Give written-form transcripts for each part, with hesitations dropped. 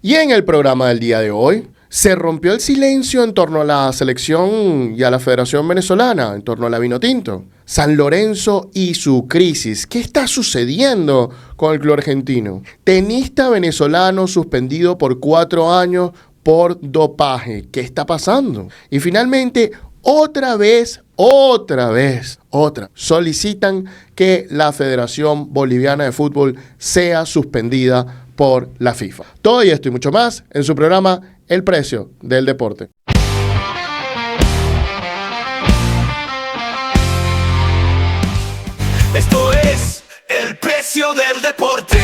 Y en el programa del día de hoy, se rompió el silencio en torno a la selección y a la Federación Venezolana, en torno a la Vinotinto. San Lorenzo y su crisis. ¿Qué está sucediendo con el club argentino? Tenista venezolano suspendido por 4 años por dopaje. ¿Qué está pasando? Y finalmente, otra vez, solicitan que la Federación Boliviana de Fútbol sea suspendida por la FIFA. Todo esto y mucho más en su programa El Precio del Deporte. Esto es El Precio del Deporte.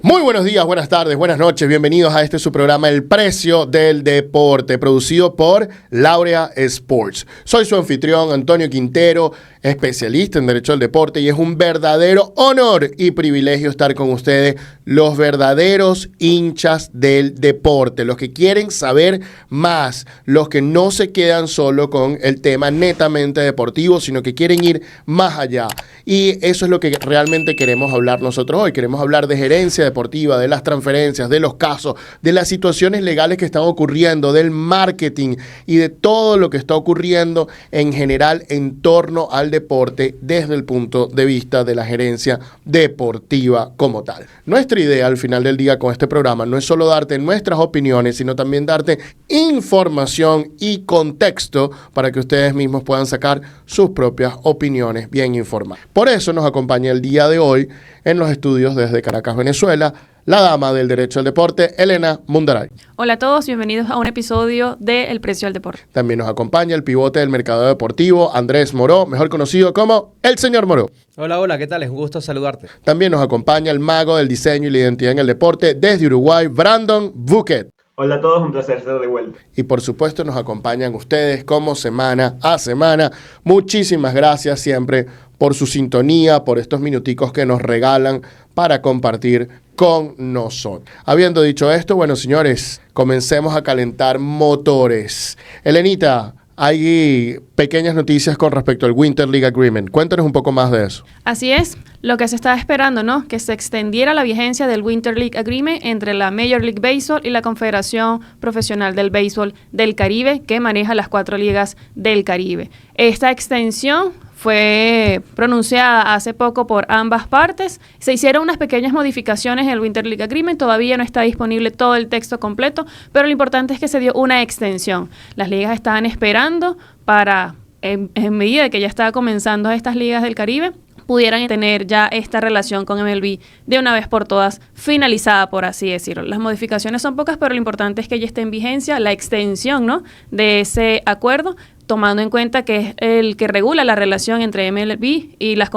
Muy buenos días, buenas tardes, buenas noches. Bienvenidos a su programa El Precio del Deporte, producido por Laurea Sports. Soy su anfitrión, Antonio Quintero, especialista en Derecho al Deporte, y es un verdadero honor y privilegio estar con ustedes, los verdaderos hinchas del deporte, los que quieren saber más, los que no se quedan solo con el tema netamente deportivo, sino que quieren ir más allá. Y eso es lo que realmente queremos hablar nosotros hoy. Queremos hablar de gerencia deportiva, de las transferencias, de los casos, de las situaciones legales que están ocurriendo, del marketing y de todo lo que está ocurriendo en general en torno al deporte desde el punto de vista de la gerencia deportiva como tal. Nuestra idea al final del día con este programa no es solo darte nuestras opiniones, sino también darte información y contexto para que ustedes mismos puedan sacar sus propias opiniones bien informadas. Por eso nos acompaña el día de hoy en los estudios desde Caracas, Venezuela, la dama del Derecho al Deporte, Elena Mundaray. Hola a todos, bienvenidos a un episodio de El Precio del Deporte. También nos acompaña el pivote del mercado deportivo, Andrés Moró, mejor conocido como el señor Moró. Hola, ¿qué tal? Es un gusto saludarte. También nos acompaña el mago del diseño y la identidad en el deporte desde Uruguay, Brandon Buquet. Hola a todos, un placer estar de vuelta. Y por supuesto nos acompañan ustedes como semana a semana. Muchísimas gracias siempre por su sintonía, por estos minuticos que nos regalan para compartir con nosotros. Habiendo dicho esto, bueno, señores, comencemos a calentar motores. Elenita, hay pequeñas noticias con respecto al Winter League Agreement. Cuéntanos un poco más de eso. Así es, lo que se estaba esperando, ¿no? Que se extendiera la vigencia del Winter League Agreement entre la Major League Baseball y la Confederación Profesional del Béisbol del Caribe, que maneja las 4 ligas del Caribe. Esta extensión fue pronunciada hace poco por ambas partes. Se hicieron unas pequeñas modificaciones en el Winter League Agreement. Todavía no está disponible todo el texto completo, pero lo importante es que se dio una extensión. Las ligas estaban esperando para, en medida de que ya estaba comenzando estas ligas del Caribe, pudieran tener ya esta relación con MLB de una vez por todas finalizada, por así decirlo. Las modificaciones son pocas, pero lo importante es que ya esté en vigencia la extensión, ¿no?, de ese acuerdo, tomando en cuenta que es el que regula la relación entre MLB y la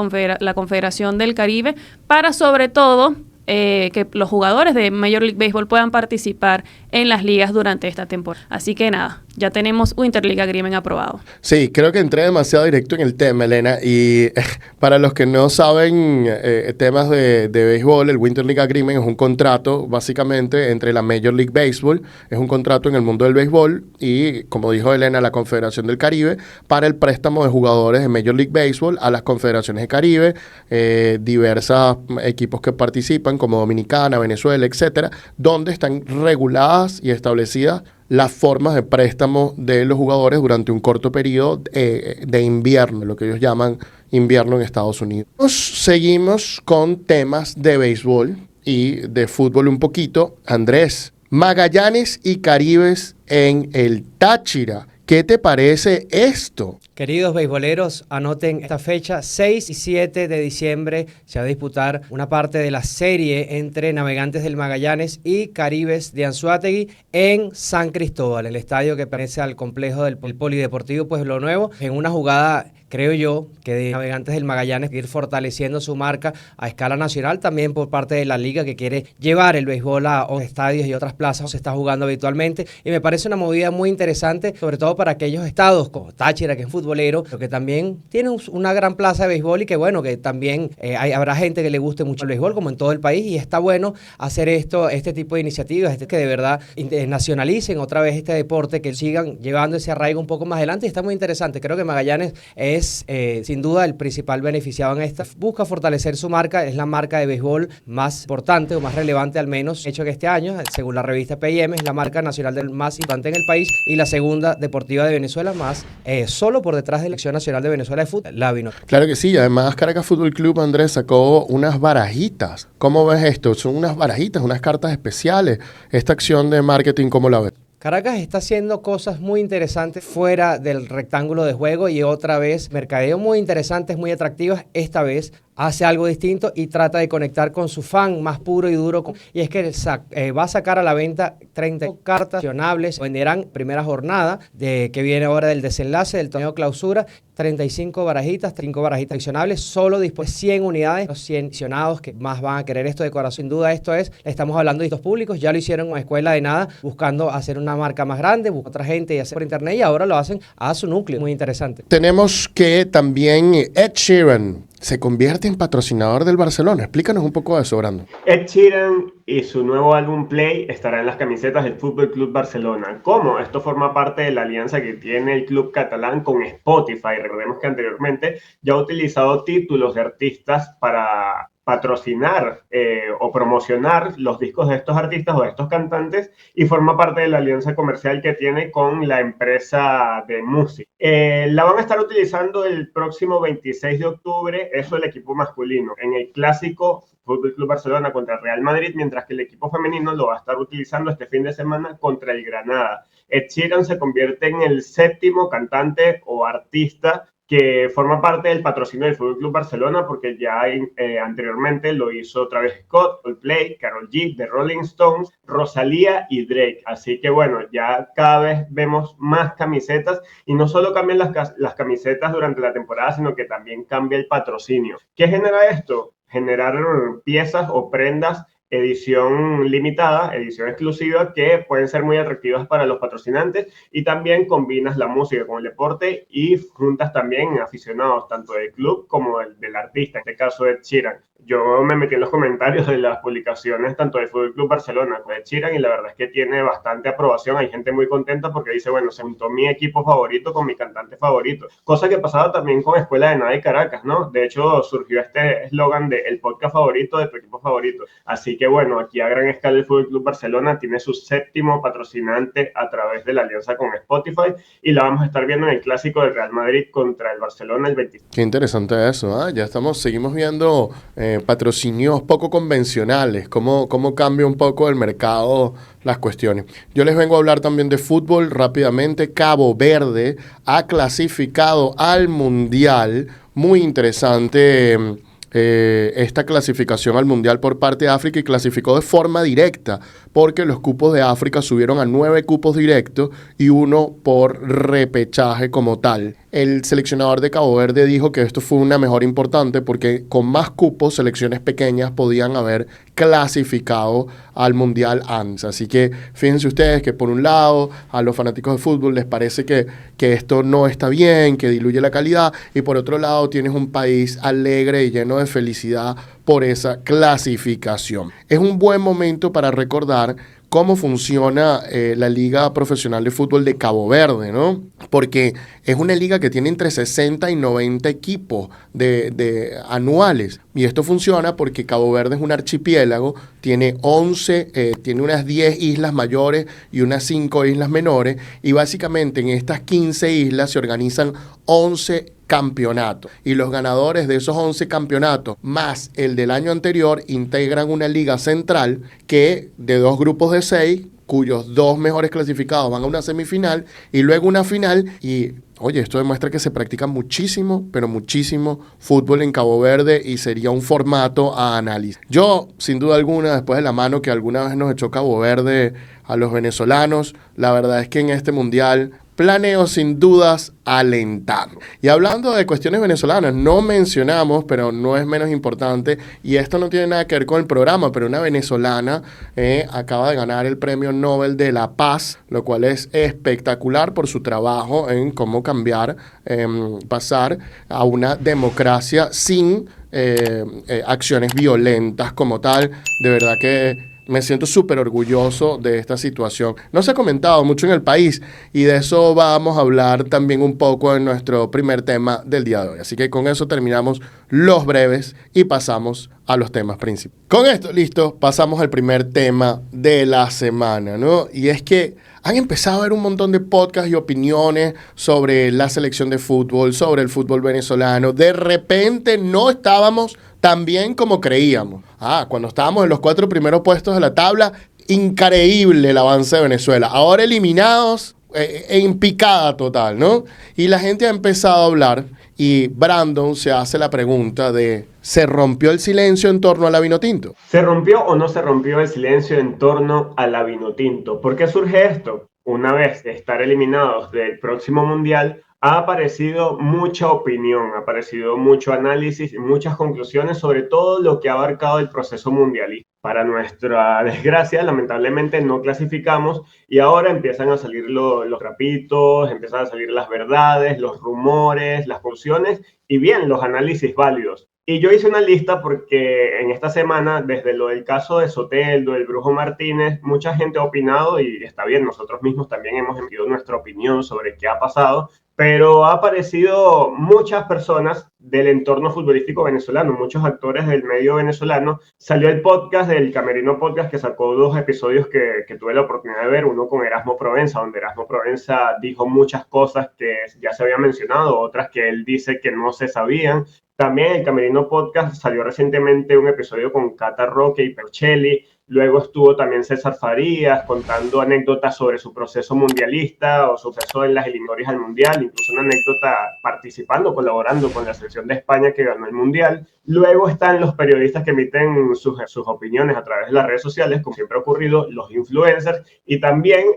Confederación del Caribe, para sobre todo que los jugadores de Major League Baseball puedan participar en las ligas durante esta temporada. Así que nada, ya tenemos Winter League Agreement aprobado. Sí, creo que entré demasiado directo en el tema, Elena, y para los que no saben temas de béisbol, el Winter League Agreement es un contrato básicamente entre la Major League Baseball, es un contrato en el mundo del béisbol y, como dijo Elena, la Confederación del Caribe para el préstamo de jugadores de Major League Baseball a las confederaciones de Caribe, diversos equipos que participan como Dominicana, Venezuela, etcétera, donde están reguladas y establecidas las formas de préstamo de los jugadores durante un corto periodo de invierno, lo que ellos llaman invierno en Estados Unidos. Seguimos con temas de béisbol y de fútbol un poquito. Andrés, Magallanes y Caribes en el Táchira. ¿Qué te parece esto? Queridos beisboleros, anoten esta fecha, 6 y 7 de diciembre se va a disputar una parte de la serie entre Navegantes del Magallanes y Caribes de Anzoátegui en San Cristóbal, el estadio que pertenece al complejo del Polideportivo Pueblo Nuevo, en una jugada, creo yo, que de Navegantes del Magallanes ir fortaleciendo su marca a escala nacional, también por parte de la liga que quiere llevar el béisbol a otros estadios y otras plazas se está jugando habitualmente, y me parece una movida muy interesante, sobre todo para aquellos estados como Táchira, que en fútbol futbolero, pero que también tiene una gran plaza de béisbol y que bueno, que también habrá gente que le guste mucho el béisbol como en todo el país y está bueno hacer este tipo de iniciativas, que de verdad nacionalicen otra vez este deporte, que sigan llevando ese arraigo un poco más adelante y está muy interesante. Creo que Magallanes es sin duda el principal beneficiado en esta. Busca fortalecer su marca, es la marca de béisbol más importante o más relevante al menos, hecho que este año, según la revista PIM, es la marca nacional más importante en el país y la segunda deportiva de Venezuela, más solo por detrás de la Selección Nacional de Venezuela de Fútbol, la Vino. Claro que sí, además Caracas Fútbol Club, Andrés, sacó unas barajitas. ¿Cómo ves esto? Son unas barajitas, unas cartas especiales. Esta acción de marketing, ¿cómo la ves? Caracas está haciendo cosas muy interesantes fuera del rectángulo de juego y otra vez mercadeo muy interesantes, muy atractivas. Esta vez hace algo distinto y trata de conectar con su fan más puro y duro. Y es que va a sacar a la venta 30 cartas coleccionables. Venderán primera jornada que viene ahora del desenlace del torneo clausura. 35 barajitas, 5 barajitas coleccionables, solo disponibles 100 unidades, los 100 aficionados que más van a querer esto de corazón. Sin duda esto es, estamos hablando de estos públicos, ya lo hicieron en Escuela de Nada, buscando hacer una marca más grande, buscar otra gente y hacer por internet y ahora lo hacen a su núcleo, muy interesante. Tenemos que también Ed Sheeran se convierte en patrocinador del Barcelona. Explícanos un poco de eso, Brandon. Ed Sheeran y su nuevo álbum Play estará en las camisetas del Fútbol Club Barcelona. ¿Cómo? Esto forma parte de la alianza que tiene el club catalán con Spotify. Recordemos que anteriormente ya ha utilizado títulos de artistas para patrocinar o promocionar los discos de estos artistas o de estos cantantes y forma parte de la alianza comercial que tiene con la empresa de música. La van a estar utilizando el próximo 26 de octubre, eso el equipo masculino, en el clásico Fútbol Club Barcelona contra el Real Madrid, mientras que el equipo femenino lo va a estar utilizando este fin de semana contra el Granada. Ed Sheeran se convierte en el séptimo cantante o artista que forma parte del patrocinio del Fútbol Club Barcelona, porque ya anteriormente lo hizo Travis Scott, Coldplay, Karol G, The Rolling Stones, Rosalía y Drake. Así que bueno, ya cada vez vemos más camisetas y no solo cambian las camisetas durante la temporada, sino que también cambia el patrocinio. ¿Qué genera esto? Generar piezas o prendas edición limitada, edición exclusiva, que pueden ser muy atractivas para los patrocinantes y también combinas la música con el deporte y juntas también aficionados tanto del club como del artista, en este caso Ed Sheeran. Yo me metí en los comentarios de las publicaciones tanto del Fútbol Club Barcelona como de Ed Sheeran y la verdad es que tiene bastante aprobación. Hay gente muy contenta porque dice, bueno, se juntó mi equipo favorito con mi cantante favorito. Cosa que pasaba también con Escuela de Nada y Caracas, ¿no? De hecho, surgió este eslogan de el podcast favorito de tu equipo favorito. Así que bueno, aquí a gran escala el Fútbol Club Barcelona tiene su séptimo patrocinante a través de la alianza con Spotify y la vamos a estar viendo en el clásico del Real Madrid contra el Barcelona el 25. Qué interesante eso, ¿eh? Ya seguimos viendo patrocinios poco convencionales, cómo cambia un poco el mercado las cuestiones. Yo les vengo a hablar también de fútbol rápidamente. Cabo Verde ha clasificado al Mundial, muy interesante esta clasificación al Mundial por parte de África y clasificó de forma directa porque los cupos de África subieron a 9 cupos directos y 1 por repechaje como tal. El seleccionador de Cabo Verde dijo que esto fue una mejora importante porque con más cupos selecciones pequeñas podían haber clasificado al Mundial antes. Así que fíjense ustedes que por un lado a los fanáticos de fútbol les parece que esto no está bien, que diluye la calidad y por otro lado tienes un país alegre y lleno de felicidad por esa clasificación. Es un buen momento para recordar cómo funciona la Liga Profesional de Fútbol de Cabo Verde, ¿no? Porque es una liga que tiene entre 60 y 90 equipos de anuales. Y esto funciona porque Cabo Verde es un archipiélago, tiene tiene unas 10 islas mayores y unas 5 islas menores. Y básicamente en estas 15 islas se organizan 11 campeonatos. Y los ganadores de esos 11 campeonatos, más el del año anterior, integran una liga central que de 2 grupos de 6, cuyos 2 mejores clasificados van a una semifinal y luego una final. Y oye, esto demuestra que se practica muchísimo, pero muchísimo fútbol en Cabo Verde y sería un formato a análisis. Yo, sin duda alguna, después de la mano que alguna vez nos echó Cabo Verde a los venezolanos, la verdad es que en este mundial planeo sin dudas alentarlo. Y hablando de cuestiones venezolanas, no mencionamos, pero no es menos importante, y esto no tiene nada que ver con el programa, pero una venezolana acaba de ganar el Premio Nobel de la Paz, lo cual es espectacular por su trabajo en cómo cambiar, pasar a una democracia sin acciones violentas como tal. De verdad que me siento súper orgulloso de esta situación. No se ha comentado mucho en el país y de eso vamos a hablar también un poco en nuestro primer tema del día de hoy. Así que con eso terminamos los breves y pasamos a los temas principales. Con esto listo, pasamos al primer tema de la semana, ¿no? Y es que han empezado a haber un montón de podcasts y opiniones sobre la selección de fútbol, sobre el fútbol venezolano. De repente no estábamos tan bien como creíamos. Cuando estábamos en los 4 primeros puestos de la tabla, increíble el avance de Venezuela. Ahora eliminados en picada total, ¿no? Y la gente ha empezado a hablar y Brandon se hace la pregunta de ¿se rompió el silencio en torno a la Vinotinto? ¿Se rompió o no se rompió el silencio en torno a la Vinotinto? ¿Por qué surge esto? Una vez de estar eliminados del próximo Mundial, ha aparecido mucha opinión, ha aparecido mucho análisis y muchas conclusiones sobre todo lo que ha abarcado el proceso mundialista. Para nuestra desgracia, lamentablemente no clasificamos y ahora empiezan a salir los trapitos, empiezan a salir las verdades, los rumores, las conclusiones y bien, los análisis válidos. Y yo hice una lista porque en esta semana, desde lo del caso de Soteldo, del Brujo Martínez, mucha gente ha opinado y está bien, nosotros mismos también hemos emitido nuestra opinión sobre qué ha pasado, pero ha aparecido muchas personas del entorno futbolístico venezolano, muchos actores del medio venezolano. Salió el podcast del Camerino Podcast que sacó 2 episodios que tuve la oportunidad de ver, uno con Erasmo Provenza, donde Erasmo Provenza dijo muchas cosas que ya se habían mencionado, otras que él dice que no se sabían. También el Camerino Podcast salió recientemente un episodio con Cata Roque y Perchelli. Luego estuvo también César Farías contando anécdotas sobre su proceso mundialista o su proceso en las eliminatorias al Mundial, incluso una anécdota participando, colaborando con la selección de España que ganó el Mundial. Luego están los periodistas que emiten sus opiniones a través de las redes sociales, como siempre ha ocurrido, los influencers, y también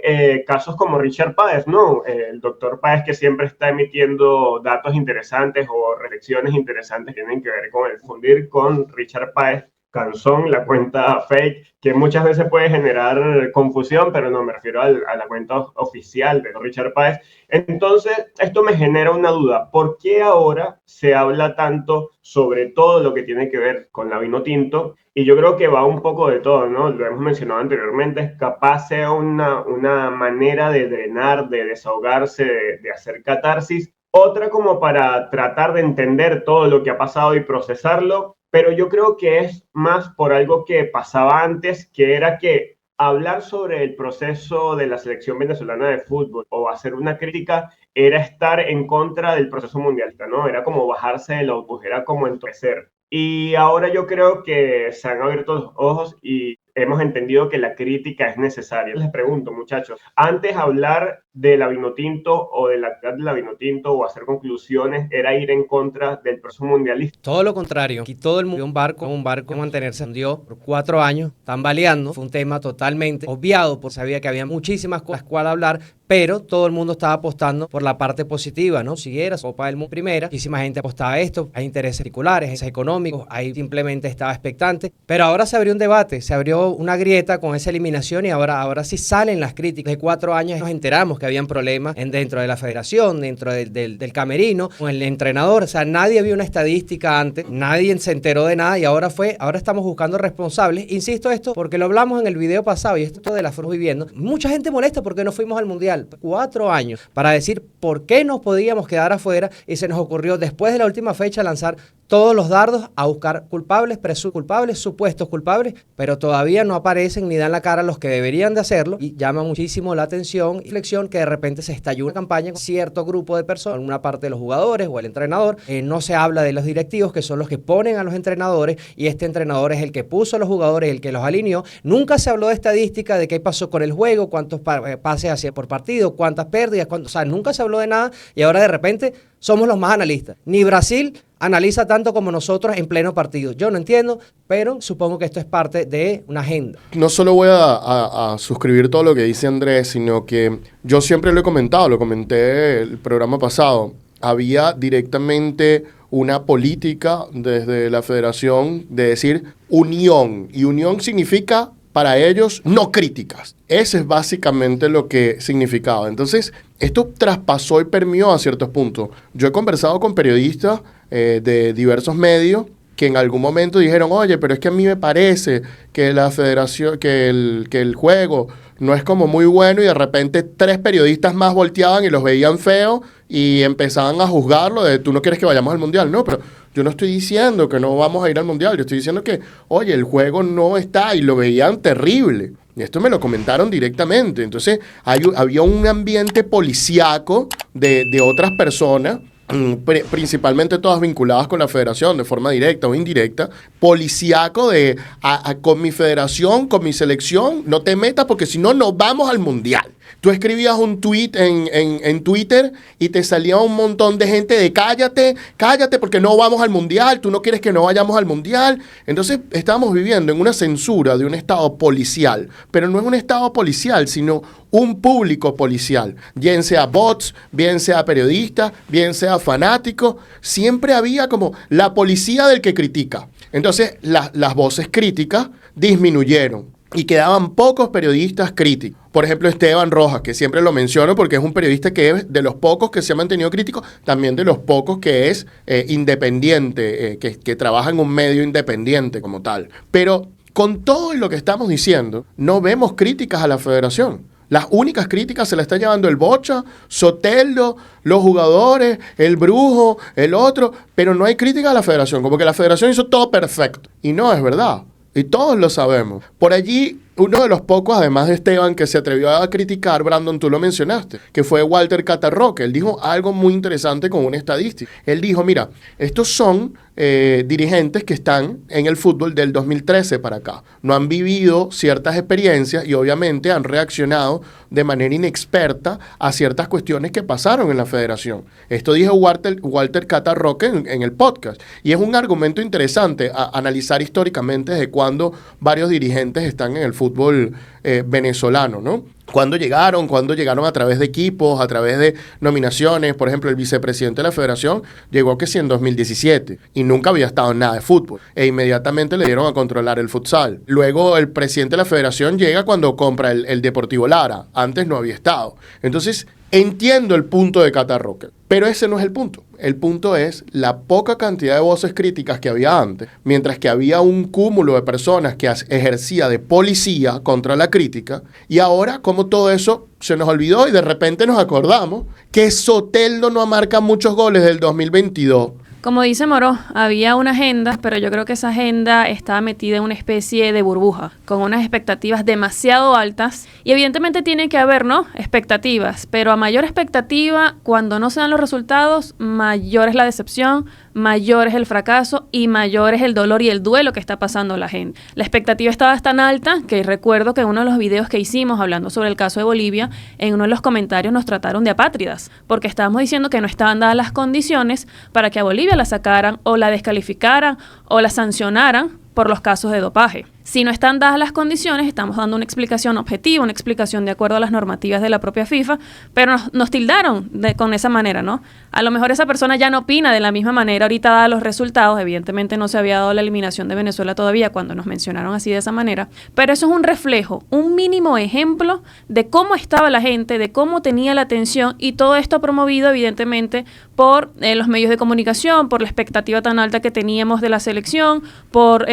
casos como Richard Páez, ¿no? El doctor Páez que siempre está emitiendo datos interesantes o reflexiones interesantes que tienen que ver con el fundir con Richard Páez Canzón, la cuenta fake, que muchas veces puede generar confusión, pero no, me refiero a la cuenta oficial de Richard Páez. Entonces, esto me genera una duda. ¿Por qué ahora se habla tanto sobre todo lo que tiene que ver con la Vinotinto? Y yo creo que va un poco de todo, ¿no? Lo hemos mencionado anteriormente, capaz sea una manera de drenar, de desahogarse, de hacer catarsis. Otra como para tratar de entender todo lo que ha pasado y procesarlo. Pero yo creo que es más por algo que pasaba antes, que era que hablar sobre el proceso de la selección venezolana de fútbol o hacer una crítica era estar en contra del proceso mundialista, ¿no? Era como bajarse del autobús, era como entorpecer. Y ahora yo creo que se han abierto los ojos y hemos entendido que la crítica es necesaria. Les pregunto, muchachos, antes hablar de la Vinotinto o de la actividad de la Vinotinto o hacer conclusiones era ir en contra del proceso mundialista. Todo lo contrario. Aquí todo el mundo, un barco mantenerse hundió por 4 años, tambaleando. Fue un tema totalmente obviado, porque sabía que había muchísimas cosas cual hablar, pero todo el mundo estaba apostando por la parte positiva, ¿no? Siguiera Copa del Mundo primera, muchísima gente apostaba a esto, hay intereses particulares, intereses económicos, ahí simplemente estaba expectante, pero ahora se abrió un debate, se abrió una grieta con esa eliminación y ahora sí salen las críticas. De 4 años nos enteramos que habían problemas dentro de la federación, dentro del camerino, con el entrenador, o sea, nadie vio una estadística antes, nadie se enteró de nada y ahora estamos buscando responsables. Insisto esto porque lo hablamos en el video pasado y esto de la fuimos viviendo. Mucha gente molesta porque no fuimos al Mundial. 4 años para decir por qué nos podíamos quedar afuera y se nos ocurrió después de la última fecha lanzar todos los dardos a buscar culpables, culpables, supuestos culpables, pero todavía no aparecen ni dan la cara a los que deberían de hacerlo y llama muchísimo la atención y reflexión que de repente se estalló una campaña con cierto grupo de personas, una parte de los jugadores o el entrenador, no se habla de los directivos que son los que ponen a los entrenadores y este entrenador es el que puso a los jugadores, el que los alineó. Nunca se habló de estadística, de qué pasó con el juego, cuántos pases hacía por partido, cuántas pérdidas, o sea, nunca se habló de nada y ahora de repente somos los más analistas. Ni Brasil analiza tanto como nosotros en pleno partido. Yo no entiendo, pero supongo que esto es parte de una agenda. No solo voy a suscribir todo lo que dice Andrés, sino que yo siempre lo he comentado, lo comenté el programa pasado. Había directamente una política desde la federación de decir unión. Y unión significa para ellos no críticas. Ese es básicamente lo que significaba. Entonces, esto traspasó y permeó a ciertos puntos. Yo he conversado con periodistas de diversos medios que en algún momento dijeron, oye, pero es que a mí me parece que la federación, que el juego no es como muy bueno, y de repente 3 periodistas más volteaban y los veían feos y empezaban a juzgarlo de tú no quieres que vayamos al Mundial. No, pero yo no estoy diciendo que no vamos a ir al Mundial, yo estoy diciendo que, oye, el juego no está, y lo veían terrible. Y esto me lo comentaron directamente. Entonces había un ambiente policíaco de otras personas, principalmente todas vinculadas con la federación de forma directa o indirecta, policíaco de con mi federación, con mi selección, no te metas porque si no, no vamos al Mundial. Tú escribías un tweet en Twitter y te salía un montón de gente de cállate porque no vamos al Mundial, tú no quieres que no vayamos al Mundial. Entonces estamos viviendo en una censura de un estado policial, pero no es un estado policial, sino un público policial, bien sea bots, bien sea periodistas, bien sea fanáticos. Siempre había como la policía del que critica. Entonces las voces críticas disminuyeron y quedaban pocos periodistas críticos. Por ejemplo, Esteban Rojas, que siempre lo menciono porque es un periodista que es de los pocos que se ha mantenido crítico, también de los pocos que es independiente, que trabaja en un medio independiente como tal. Pero con todo lo que estamos diciendo, no vemos críticas a la federación. Las únicas críticas se las está llevando el Bocha, Soteldo, los jugadores, el Brujo, el otro, pero no hay crítica a la federación, como que la federación hizo todo perfecto. Y no es verdad. Y todos lo sabemos. Por allí, uno de los pocos, además de Esteban, que se atrevió a criticar, Brandon, tú lo mencionaste, que fue Walter Catarroque. Él dijo algo muy interesante con una estadística. Él dijo, mira, estos son dirigentes que están en el fútbol del 2013 para acá. No han vivido ciertas experiencias y obviamente han reaccionado de manera inexperta a ciertas cuestiones que pasaron en la federación. Esto dijo Walter Catarroque en el podcast. Y es un argumento interesante a analizar históricamente desde cuando varios dirigentes están en el fútbol venezolano, ¿no? ¿Cuándo llegaron a través de equipos, a través de nominaciones? Por ejemplo, el vicepresidente de la federación llegó que sí en 2017 y nunca había estado en nada de fútbol. E inmediatamente le dieron a controlar el futsal. Luego el presidente de la federación llega cuando compra el Deportivo Lara. Antes no había estado. Entonces, entiendo el punto de Catarroque, pero ese no es el punto. El punto es la poca cantidad de voces críticas que había antes, mientras que había un cúmulo de personas que ejercía de policía contra la crítica, y ahora como todo eso se nos olvidó y de repente nos acordamos que Soteldo no marca muchos goles del 2022. Como dice Moró, había una agenda, pero yo creo que esa agenda estaba metida en una especie de burbuja, con unas expectativas demasiado altas. Y evidentemente tiene que haber, ¿no?, expectativas, pero a mayor expectativa, cuando no se dan los resultados, mayor es la decepción, mayor es el fracaso y mayor es el dolor y el duelo que está pasando la gente. La expectativa estaba tan alta que recuerdo que en uno de los videos que hicimos hablando sobre el caso de Bolivia, en uno de los comentarios nos trataron de apátridas, porque estábamos diciendo que no estaban dadas las condiciones para que a Bolivia la sacaran o la descalificaran o la sancionaran por los casos de dopaje. Si no están dadas las condiciones, estamos dando una explicación objetiva, una explicación de acuerdo a las normativas de la propia FIFA, pero nos tildaron con esa manera, ¿no? A lo mejor esa persona ya no opina de la misma manera ahorita dados los resultados. Evidentemente no se había dado la eliminación de Venezuela todavía cuando nos mencionaron así de esa manera, pero eso es un reflejo, un mínimo ejemplo de cómo estaba la gente, de cómo tenía la atención, y todo esto promovido evidentemente por los medios de comunicación, por la expectativa tan alta que teníamos de la selección, por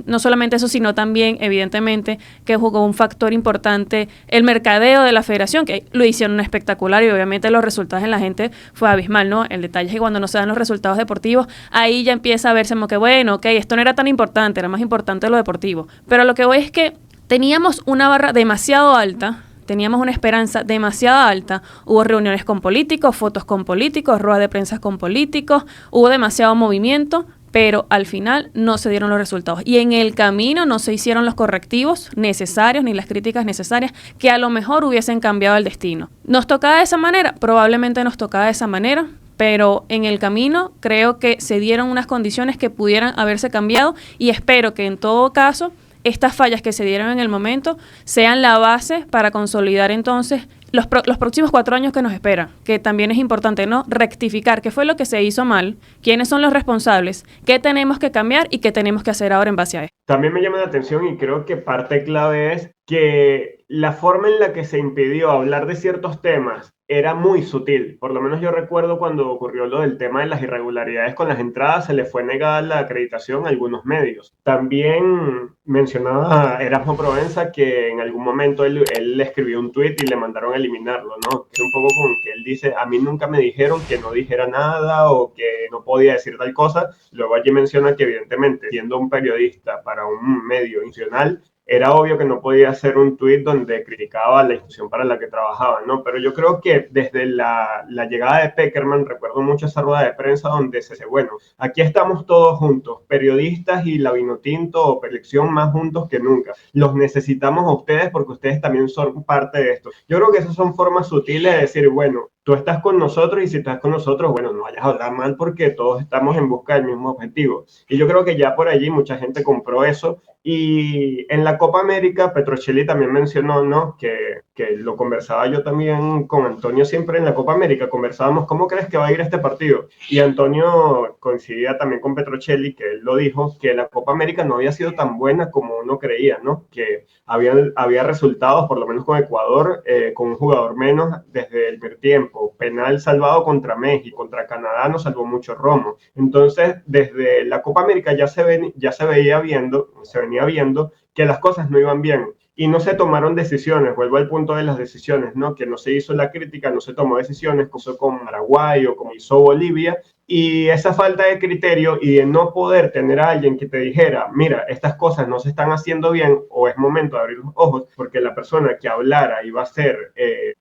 no solamente eso, sino también, evidentemente, que jugó un factor importante el mercadeo de la federación, que lo hicieron espectacular, y obviamente los resultados en la gente fue abismal, ¿no? El detalle es que cuando no se dan los resultados deportivos, ahí ya empieza a verse como que, bueno, ok, esto no era tan importante, era más importante lo deportivo. Pero lo que voy es que teníamos una barra demasiado alta, teníamos una esperanza demasiado alta, hubo reuniones con políticos, fotos con políticos, ruedas de prensa con políticos, hubo demasiado movimiento, pero al final no se dieron los resultados. Y en el camino no se hicieron los correctivos necesarios ni las críticas necesarias que a lo mejor hubiesen cambiado el destino. ¿Nos tocaba de esa manera? Probablemente nos tocaba de esa manera, pero en el camino creo que se dieron unas condiciones que pudieran haberse cambiado y espero que en todo caso estas fallas que se dieron en el momento sean la base para consolidar entonces los próximos 4 años que nos esperan, que también es importante, ¿no? Rectificar qué fue lo que se hizo mal, quiénes son los responsables, qué tenemos que cambiar y qué tenemos que hacer ahora en base a esto. También me llama la atención y creo que parte clave es que la forma en la que se impidió hablar de ciertos temas era muy sutil. Por lo menos yo recuerdo cuando ocurrió lo del tema de las irregularidades con las entradas, se le fue negada la acreditación a algunos medios. También mencionaba a Erasmo Provenza que en algún momento él le escribió un tuit y le mandaron a eliminarlo, ¿no? Es un poco como que él dice, a mí nunca me dijeron que no dijera nada o que no podía decir tal cosa. Luego allí menciona que evidentemente, siendo un periodista para un medio nacional, era obvio que no podía hacer un tuit donde criticaba la institución para la que trabajaba, ¿no? Pero yo creo que desde la llegada de Pekerman, recuerdo mucho esa rueda de prensa donde se dice, bueno, aquí estamos todos juntos, periodistas y la Vinotinto o Selección más juntos que nunca. Los necesitamos a ustedes porque ustedes también son parte de esto. Yo creo que esas son formas sutiles de decir, bueno, tú estás con nosotros y si estás con nosotros, bueno, no vayas a hablar mal porque todos estamos en busca del mismo objetivo. Y yo creo que ya por allí mucha gente compró eso. Y en la Copa América, Petrocelli también mencionó, ¿no? Que lo conversaba yo también con Antonio siempre en la Copa América, conversábamos, ¿cómo crees que va a ir este partido? Y Antonio coincidía también con Petrocelli, que él lo dijo, que la Copa América no había sido tan buena como uno creía, ¿no? Que había resultados, por lo menos con Ecuador, con un jugador menos desde el primer tiempo, penal salvado contra México, contra Canadá no salvó mucho Romo. Entonces, desde la Copa América ya se venía viendo que las cosas no iban bien y no se tomaron decisiones. Vuelvo al punto de las decisiones, ¿no? Que no se hizo la crítica, no se tomó decisiones como hizo con Paraguay o como hizo Bolivia, y esa falta de criterio y de no poder tener a alguien que te dijera, mira, estas cosas no se están haciendo bien o es momento de abrir los ojos, porque la persona que hablara iba a ser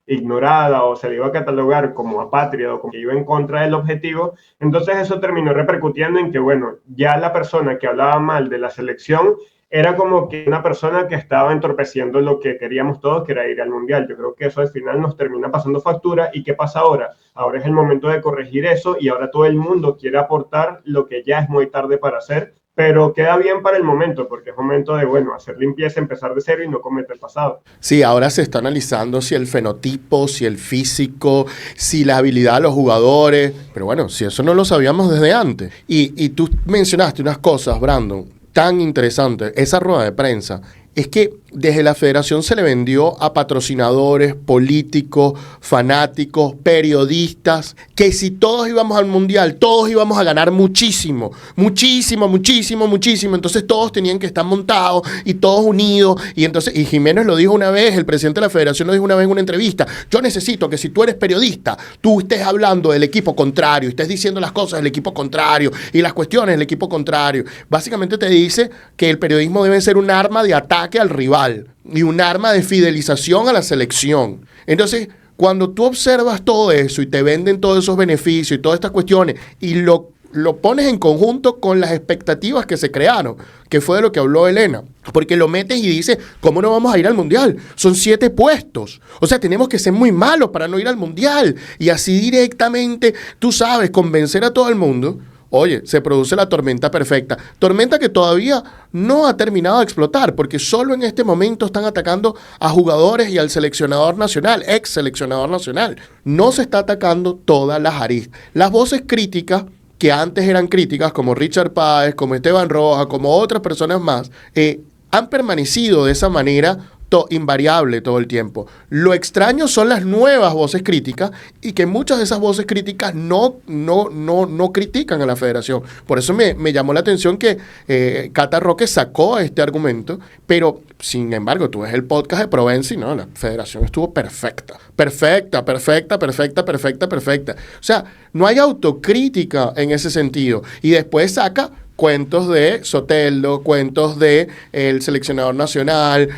ignorada o se le iba a catalogar como apátrida o como que iba en contra del objetivo. Entonces eso terminó repercutiendo en que, bueno, ya la persona que hablaba mal de la selección era como que una persona que estaba entorpeciendo lo que queríamos todos, que era ir al Mundial. Yo creo que eso al final nos termina pasando factura. ¿Y qué pasa ahora? Ahora es el momento de corregir eso y ahora todo el mundo quiere aportar lo que ya es muy tarde para hacer, pero queda bien para el momento, porque es momento de, bueno, hacer limpieza, empezar de cero y no cometer el pasado. Sí, ahora se está analizando si el fenotipo, si el físico, si la habilidad de los jugadores, pero bueno, si eso no lo sabíamos desde antes. Y tú mencionaste unas cosas, Brandon, tan interesantes. Esa rueda de prensa es que desde la federación se le vendió a patrocinadores, políticos, fanáticos, periodistas, que si todos íbamos al mundial, todos íbamos a ganar muchísimo, muchísimo, muchísimo, muchísimo. Entonces todos tenían que estar montados y todos unidos. Y Jiménez lo dijo una vez, el presidente de la federación lo dijo una vez en una entrevista. Yo necesito que si tú eres periodista, tú estés hablando del equipo contrario, estés diciendo las cosas del equipo contrario y las cuestiones del equipo contrario. Básicamente te dice que el periodismo debe ser un arma de ataque al rival y un arma de fidelización a la selección. Entonces, cuando tú observas todo eso y te venden todos esos beneficios y todas estas cuestiones y lo pones en conjunto con las expectativas que se crearon, que fue de lo que habló Elena, porque lo metes y dices, ¿cómo no vamos a ir al Mundial? Son 7 puestos. O sea, tenemos que ser muy malos para no ir al Mundial. Y así directamente, tú sabes, convencer a todo el mundo. Oye, se produce la tormenta perfecta. Tormenta que todavía no ha terminado de explotar, porque solo en este momento están atacando a jugadores y al seleccionador nacional, ex seleccionador nacional. No se está atacando todas las aristas. Las voces críticas, que antes eran críticas, como Richard Páez, como Esteban Rojas, como otras personas más, han permanecido de esa manera invariable todo el tiempo. Lo extraño son las nuevas voces críticas y que muchas de esas voces críticas no critican a la federación. Por eso me llamó la atención que Cata Roque sacó este argumento, pero sin embargo tú ves el podcast de Provenza y no, la federación estuvo perfecta. O sea, no hay autocrítica en ese sentido. Y después saca cuentos de Soteldo, cuentos de el seleccionador nacional,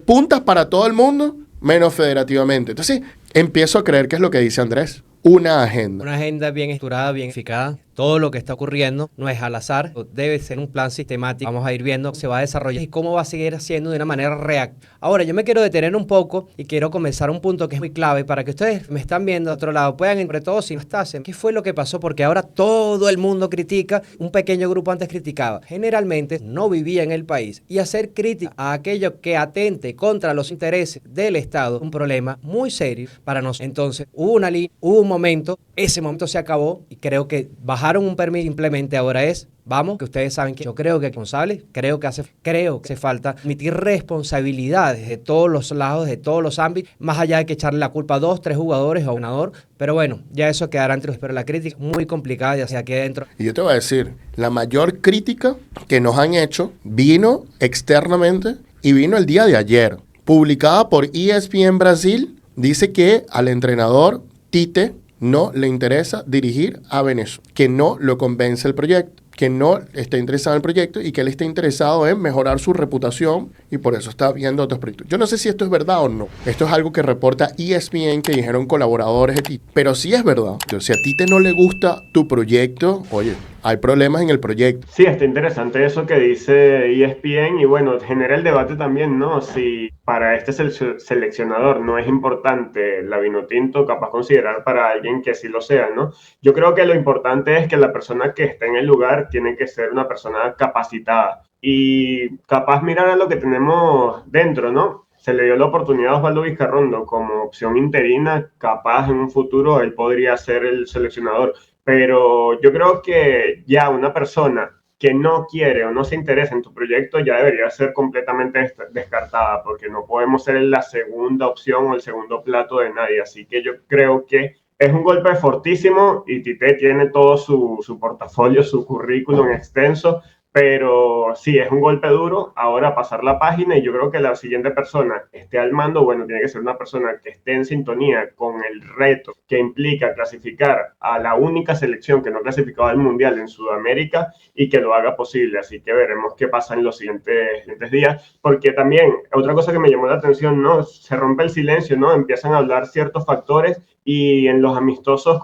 puntas para todo el mundo, menos federativamente. Entonces, empiezo a creer que es lo que dice Andrés. Una agenda. Una agenda bien estructurada, bien eficaz. todo lo que está ocurriendo no es al azar, debe ser un plan sistemático. Vamos a ir viendo cómo se va a desarrollar y cómo va a seguir haciendo de una manera reactiva. Ahora, yo me quiero detener un poco y quiero comenzar un punto que es muy clave para que ustedes me están viendo de otro lado, puedan, sobre todo si no estás, ¿qué fue lo que pasó? Porque ahora todo el mundo critica, un pequeño grupo antes criticaba. Generalmente no vivía en el país y hacer crítica a aquello que atente contra los intereses del Estado, un problema muy serio para nosotros. Entonces, hubo un momento, ese momento se acabó y creo que bajaron un permiso, simplemente ahora es, vamos, que ustedes saben que yo creo que es responsable, creo que hace falta admitir responsabilidades de todos los lados, de todos los ámbitos, más allá de que echarle la culpa a 2, 3 jugadores o a un ganador, pero bueno, ya eso quedará entre los, pero la crítica es muy complicada y hacia aquí adentro. Y yo te voy a decir, la mayor crítica que nos han hecho vino externamente y vino el día de ayer, publicada por ESPN Brasil, dice que al entrenador Tite no le interesa dirigir a Venezuela, que no lo convence el proyecto, que no está interesado en el proyecto y que él está interesado en mejorar su reputación y por eso está viendo otros proyectos. Yo no sé si esto es verdad o no. Esto es algo que reporta ESPN, que dijeron colaboradores de Tite. Pero sí es verdad. Si a Tite no le gusta tu proyecto, oye, hay problemas en el proyecto. Sí, está interesante eso que dice ESPN y bueno, genera el debate también, ¿no? Si para este seleccionador no es importante la Vinotinto, capaz considerar para alguien que sí lo sea, ¿no? Yo creo que lo importante es que la persona que esté en el lugar tiene que ser una persona capacitada y capaz mirar a lo que tenemos dentro, ¿no? Se le dio la oportunidad a Osvaldo Vizcarrondo como opción interina, capaz en un futuro él podría ser el seleccionador. Pero yo creo que ya una persona que no quiere o no se interesa en tu proyecto ya debería ser completamente descartada, porque no podemos ser la segunda opción o el segundo plato de nadie. Así que yo creo que es un golpe fortísimo y Tite tiene todo su portafolio, su currículum extenso, pero sí, es un golpe duro. Ahora pasar la página y yo creo que la siguiente persona que esté al mando, bueno, tiene que ser una persona que esté en sintonía con el reto que implica clasificar a la única selección que no clasificaba al Mundial en Sudamérica y que lo haga posible. Así que veremos qué pasa en los siguientes días, porque también otra cosa que me llamó la atención, ¿no? Se rompe el silencio, ¿no? Empiezan a hablar ciertos factores y en los amistosos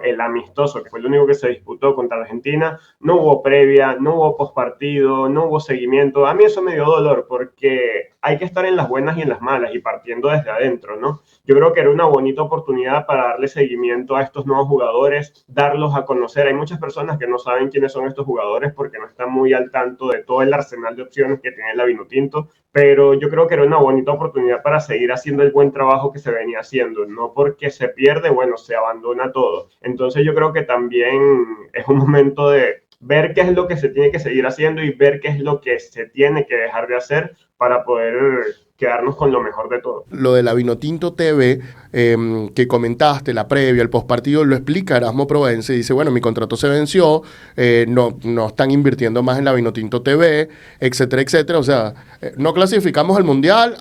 el amistoso, que fue el único que se disputó contra Argentina, no hubo previa, no hubo postpartido, no hubo seguimiento. A mí eso me dio dolor porque hay que estar en las buenas y en las malas y partiendo desde adentro, ¿no? Yo creo que era una bonita oportunidad para darle seguimiento a estos nuevos jugadores, darlos a conocer. Hay muchas personas que no saben quiénes son estos jugadores porque no están muy al tanto de todo el arsenal de opciones que tiene la Vinotinto, pero yo creo que era una bonita oportunidad para seguir haciendo el buen trabajo que se venía haciendo, no porque se pierde, bueno, se abandona todo. Entonces yo creo que también es un momento de ver qué es lo que se tiene que seguir haciendo y ver qué es lo que se tiene que dejar de hacer para poder quedarnos con lo mejor de todo. Lo de la Vinotinto TV que comentaste, la previa, el postpartido, lo explica Erasmo Provenza y dice, bueno, mi contrato se venció, no están invirtiendo más en la Vinotinto TV, etcétera, etcétera. O sea, no clasificamos al Mundial,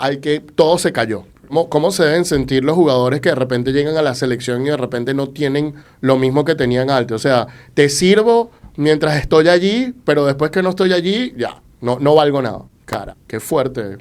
todo se cayó. ¿Cómo se deben sentir los jugadores que de repente llegan a la selección y de repente no tienen lo mismo que tenían antes? O sea, te sirvo mientras estoy allí, pero después que no estoy allí, ya, no valgo nada. Cara, qué fuertes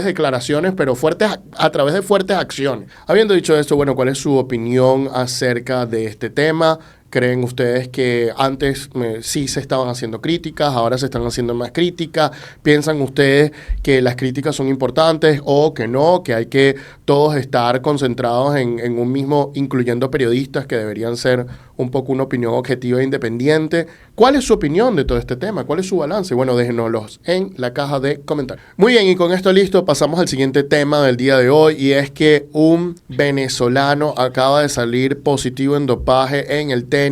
declaraciones, pero fuertes a través de fuertes acciones. Habiendo dicho esto, bueno, ¿cuál es su opinión acerca de este tema? ¿Creen ustedes que antes sí se estaban haciendo críticas, ahora se están haciendo más críticas? ¿Piensan ustedes que las críticas son importantes o que no, que hay que todos estar concentrados en un mismo, incluyendo periodistas que deberían ser un poco una opinión objetiva e independiente? ¿Cuál es su opinión de todo este tema? ¿Cuál es su balance? Bueno, déjenoslos en la caja de comentarios. Muy bien, y con esto listo, pasamos al siguiente tema del día de hoy, y es que un venezolano acaba de salir positivo en dopaje en el tenis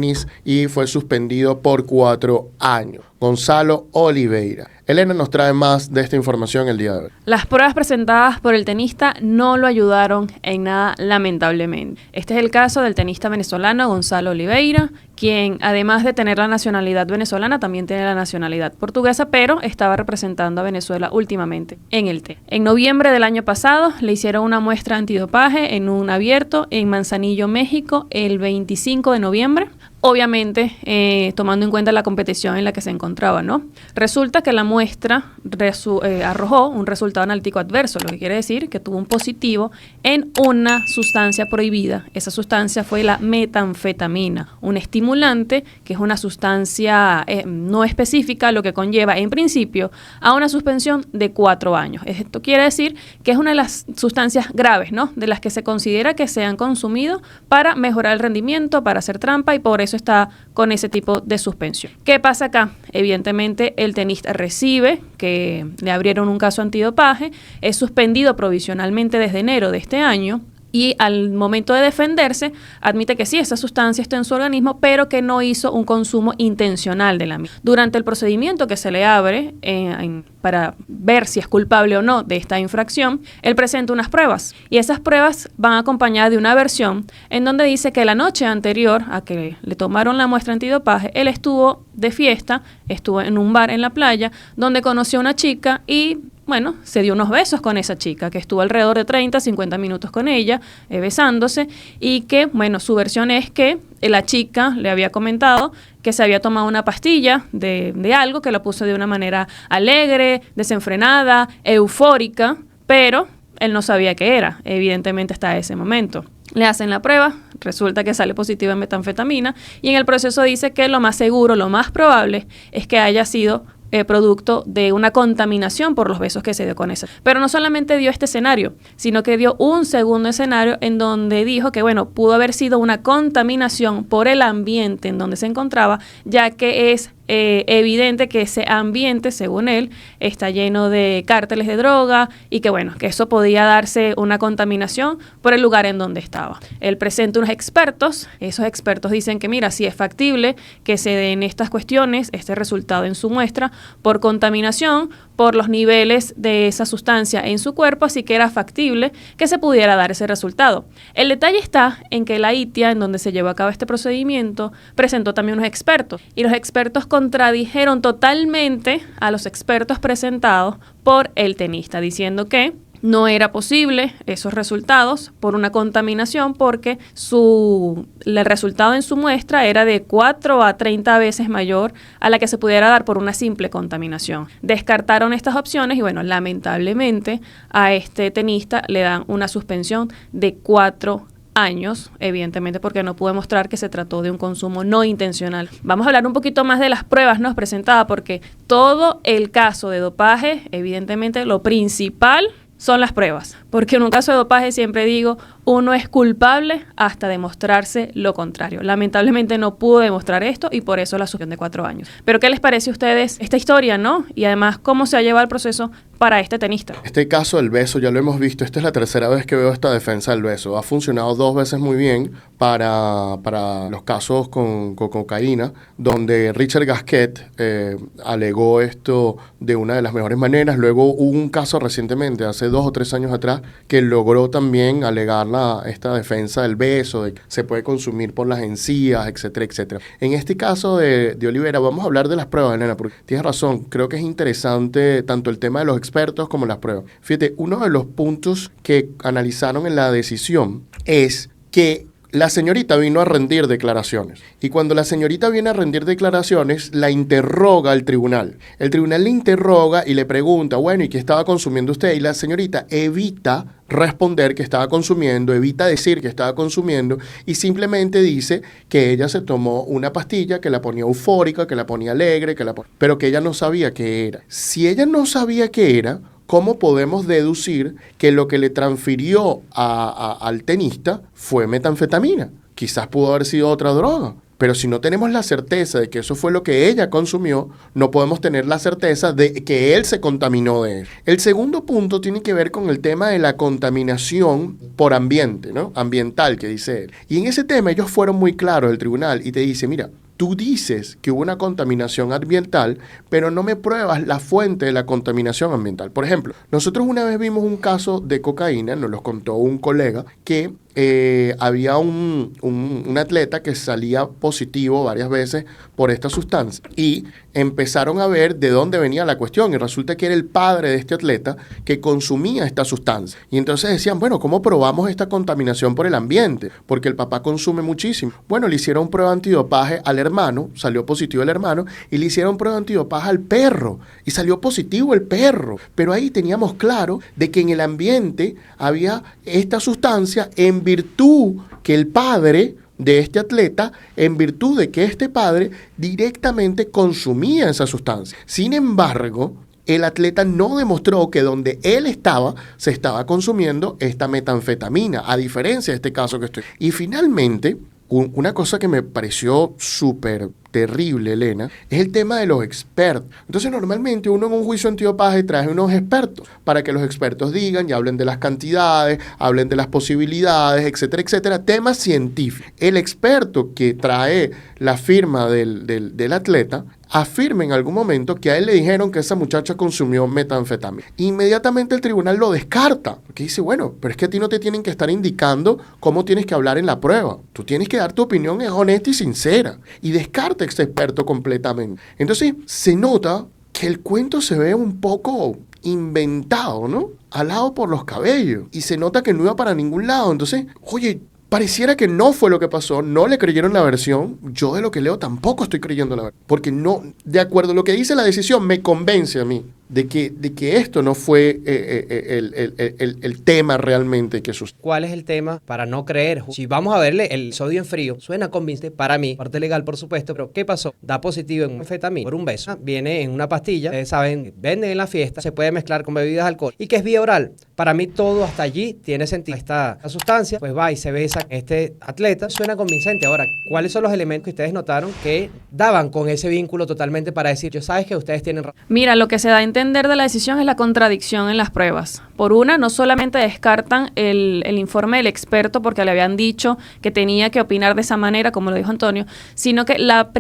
y fue suspendido por 4 años. Gonzalo Oliveira. Elena nos trae más de esta información el día de hoy. Las pruebas presentadas por el tenista no lo ayudaron en nada, lamentablemente. Este es el caso del tenista venezolano Gonzalo Oliveira, quien además de tener la nacionalidad venezolana, también tiene la nacionalidad portuguesa, pero estaba representando a Venezuela últimamente en el tenis. En noviembre del año pasado le hicieron una muestra antidopaje en un abierto en Manzanillo, México, el 25 de noviembre, obviamente tomando en cuenta la competición en la que se encontraba, ¿no? Resulta que la muestra arrojó un resultado analítico adverso, lo que quiere decir que tuvo un positivo en una sustancia prohibida. Esa sustancia fue la metanfetamina, un estimulante que es una sustancia no específica, lo que conlleva en principio a una suspensión de 4 años. Esto quiere decir que es una de las sustancias graves, ¿no? De las que se considera que se han consumido para mejorar el rendimiento, para hacer trampa, y por eso está con ese tipo de suspensión. ¿Qué pasa acá? Evidentemente el tenista recibe que le abrieron un caso antidopaje, es suspendido provisionalmente desde enero de este año, y al momento de defenderse admite que sí, esa sustancia está en su organismo, pero que no hizo un consumo intencional de la misma. Durante el procedimiento que se le abre para ver si es culpable o no de esta infracción, él presenta unas pruebas, y esas pruebas van acompañadas de una versión en donde dice que la noche anterior a que le tomaron la muestra antidopaje, él estuvo de fiesta, estuvo en un bar en la playa, donde conoció a una chica y bueno, se dio unos besos con esa chica, que estuvo alrededor de 30, 50 minutos con ella, besándose, y que, bueno, su versión es que la chica le había comentado que se había tomado una pastilla de algo, que lo puso de una manera alegre, desenfrenada, eufórica, pero él no sabía qué era, evidentemente hasta ese momento. Le hacen la prueba, resulta que sale positivo en metanfetamina, y en el proceso dice que lo más seguro, lo más probable, es que haya sido producto de una contaminación por los besos que se dio con esa. Pero no solamente dio este escenario, sino que dio un segundo escenario en donde dijo que, bueno, pudo haber sido una contaminación por el ambiente en donde se encontraba, ya que es evidente que ese ambiente, según él, está lleno de cárteles de droga, y que, bueno, que eso podía darse una contaminación por el lugar en donde estaba. Él presenta unos expertos, esos expertos dicen que, mira, sí es factible que se den estas cuestiones, este resultado en su muestra, por contaminación, por los niveles de esa sustancia en su cuerpo, así que era factible que se pudiera dar ese resultado. El detalle está en que la ITIA, en donde se llevó a cabo este procedimiento, presentó también unos expertos, y los expertos contradijeron totalmente a los expertos presentados por el tenista, diciendo que no era posible esos resultados por una contaminación, porque el resultado en su muestra era de 4 a 30 veces mayor a la que se pudiera dar por una simple contaminación. Descartaron estas opciones y, bueno, lamentablemente a este tenista le dan una suspensión de 4 años, evidentemente porque no pudo demostrar que se trató de un consumo no intencional. Vamos a hablar un poquito más de las pruebas nos presentadas, porque todo el caso de dopaje, evidentemente lo principal son las pruebas, porque en un caso de dopaje, siempre digo, uno es culpable hasta demostrarse lo contrario. Lamentablemente no pudo demostrar esto, y por eso la suspensión de 4 años. Pero ¿qué les parece a ustedes esta historia, no? Y además, ¿cómo se ha llevado el proceso para este tenista? Este caso del beso ya lo hemos visto. Esta es la tercera vez que veo esta defensa del beso. Ha funcionado 2 veces muy bien para los casos con cocaína, donde Richard Gasquet alegó esto de una de las mejores maneras. Luego hubo un caso recientemente, hace 2 o 3 años atrás, que logró también alegar esta defensa del beso, de que se puede consumir por las encías, etcétera, etcétera. En este caso de Olivera, vamos a hablar de las pruebas, Elena, porque tienes razón, creo que es interesante tanto el tema de los expertos como las pruebas. Fíjate, uno de los puntos que analizaron en la decisión es que la señorita vino a rendir declaraciones, y cuando la señorita viene a rendir declaraciones, la interroga el tribunal. El tribunal le interroga y le pregunta, bueno, ¿y qué estaba consumiendo usted? Y la señorita evita responder que estaba consumiendo, evita decir que estaba consumiendo, y simplemente dice que ella se tomó una pastilla que la ponía eufórica, que la ponía alegre, pero que ella no sabía qué era. Si ella no sabía qué era, ¿cómo podemos deducir que lo que le transfirió al tenista fue metanfetamina? Quizás pudo haber sido otra droga. Pero si no tenemos la certeza de que eso fue lo que ella consumió, no podemos tener la certeza de que él se contaminó de él. El segundo punto tiene que ver con el tema de la contaminación por ambiente, ¿no? Ambiental, que dice él. Y en ese tema ellos fueron muy claros, el tribunal, y te dice, mira, tú dices que hubo una contaminación ambiental, pero no me pruebas la fuente de la contaminación ambiental. Por ejemplo, nosotros una vez vimos un caso de cocaína, nos lo contó un colega, que había un atleta que salía positivo varias veces por esta sustancia y empezaron a ver de dónde venía la cuestión y resulta que era el padre de este atleta que consumía esta sustancia. Y entonces decían, bueno, ¿cómo probamos esta contaminación por el ambiente? Porque el papá consume muchísimo. Bueno, le hicieron prueba antidopaje al hermano, salió positivo el hermano, y le hicieron prueba antidopaje al perro y salió positivo el perro. Pero ahí teníamos claro de que en el ambiente había esta sustancia en virtud que el padre de este atleta, en virtud de que este padre directamente consumía esa sustancia. Sin embargo, el atleta no demostró que donde él estaba, se estaba consumiendo esta metanfetamina, a diferencia de este caso que estoy. Y finalmente, una cosa que me pareció súper terrible, Elena, es el tema de los expertos. Entonces, normalmente uno en un juicio antidopaje trae unos expertos para que los expertos digan y hablen de las cantidades, hablen de las posibilidades, etcétera, etcétera, temas científicos. El experto que trae la firma del atleta afirma en algún momento que a él le dijeron que esa muchacha consumió metanfetamina. Inmediatamente el tribunal lo descarta, porque dice, bueno, pero es que a ti no te tienen que estar indicando cómo tienes que hablar en la prueba. Tú tienes que dar tu opinión honesta y sincera. Y descarta este experto completamente. Entonces, se nota que el cuento se ve un poco inventado, ¿no? Alado por los cabellos. Y se nota que no iba para ningún lado. Entonces, oye, pareciera que no fue lo que pasó, no le creyeron la versión. Yo de lo que leo tampoco estoy creyendo la versión. Porque no, de acuerdo a lo que dice la decisión, me convence a mí de que esto no fue el tema realmente que sucedió. ¿Cuál es el tema para no creer? Si vamos a verle el sodio en frío, suena convincente para mí, parte legal por supuesto, pero ¿qué pasó? Da positivo en anfetamina por un beso, viene en una pastilla, ustedes saben, venden en la fiesta, se puede mezclar con bebidas de alcohol y que es vía oral. Para mí todo hasta allí tiene sentido. Esta sustancia, pues va y se besa este atleta, suena convincente. Ahora, ¿cuáles son los elementos que ustedes notaron que daban con ese vínculo totalmente para decir, yo sabes que ustedes tienen razón? Mira, lo que se da a entender de la decisión es la contradicción en las pruebas. Por una, no solamente descartan el informe del experto porque le habían dicho que tenía que opinar de esa manera, como lo dijo Antonio, sino que la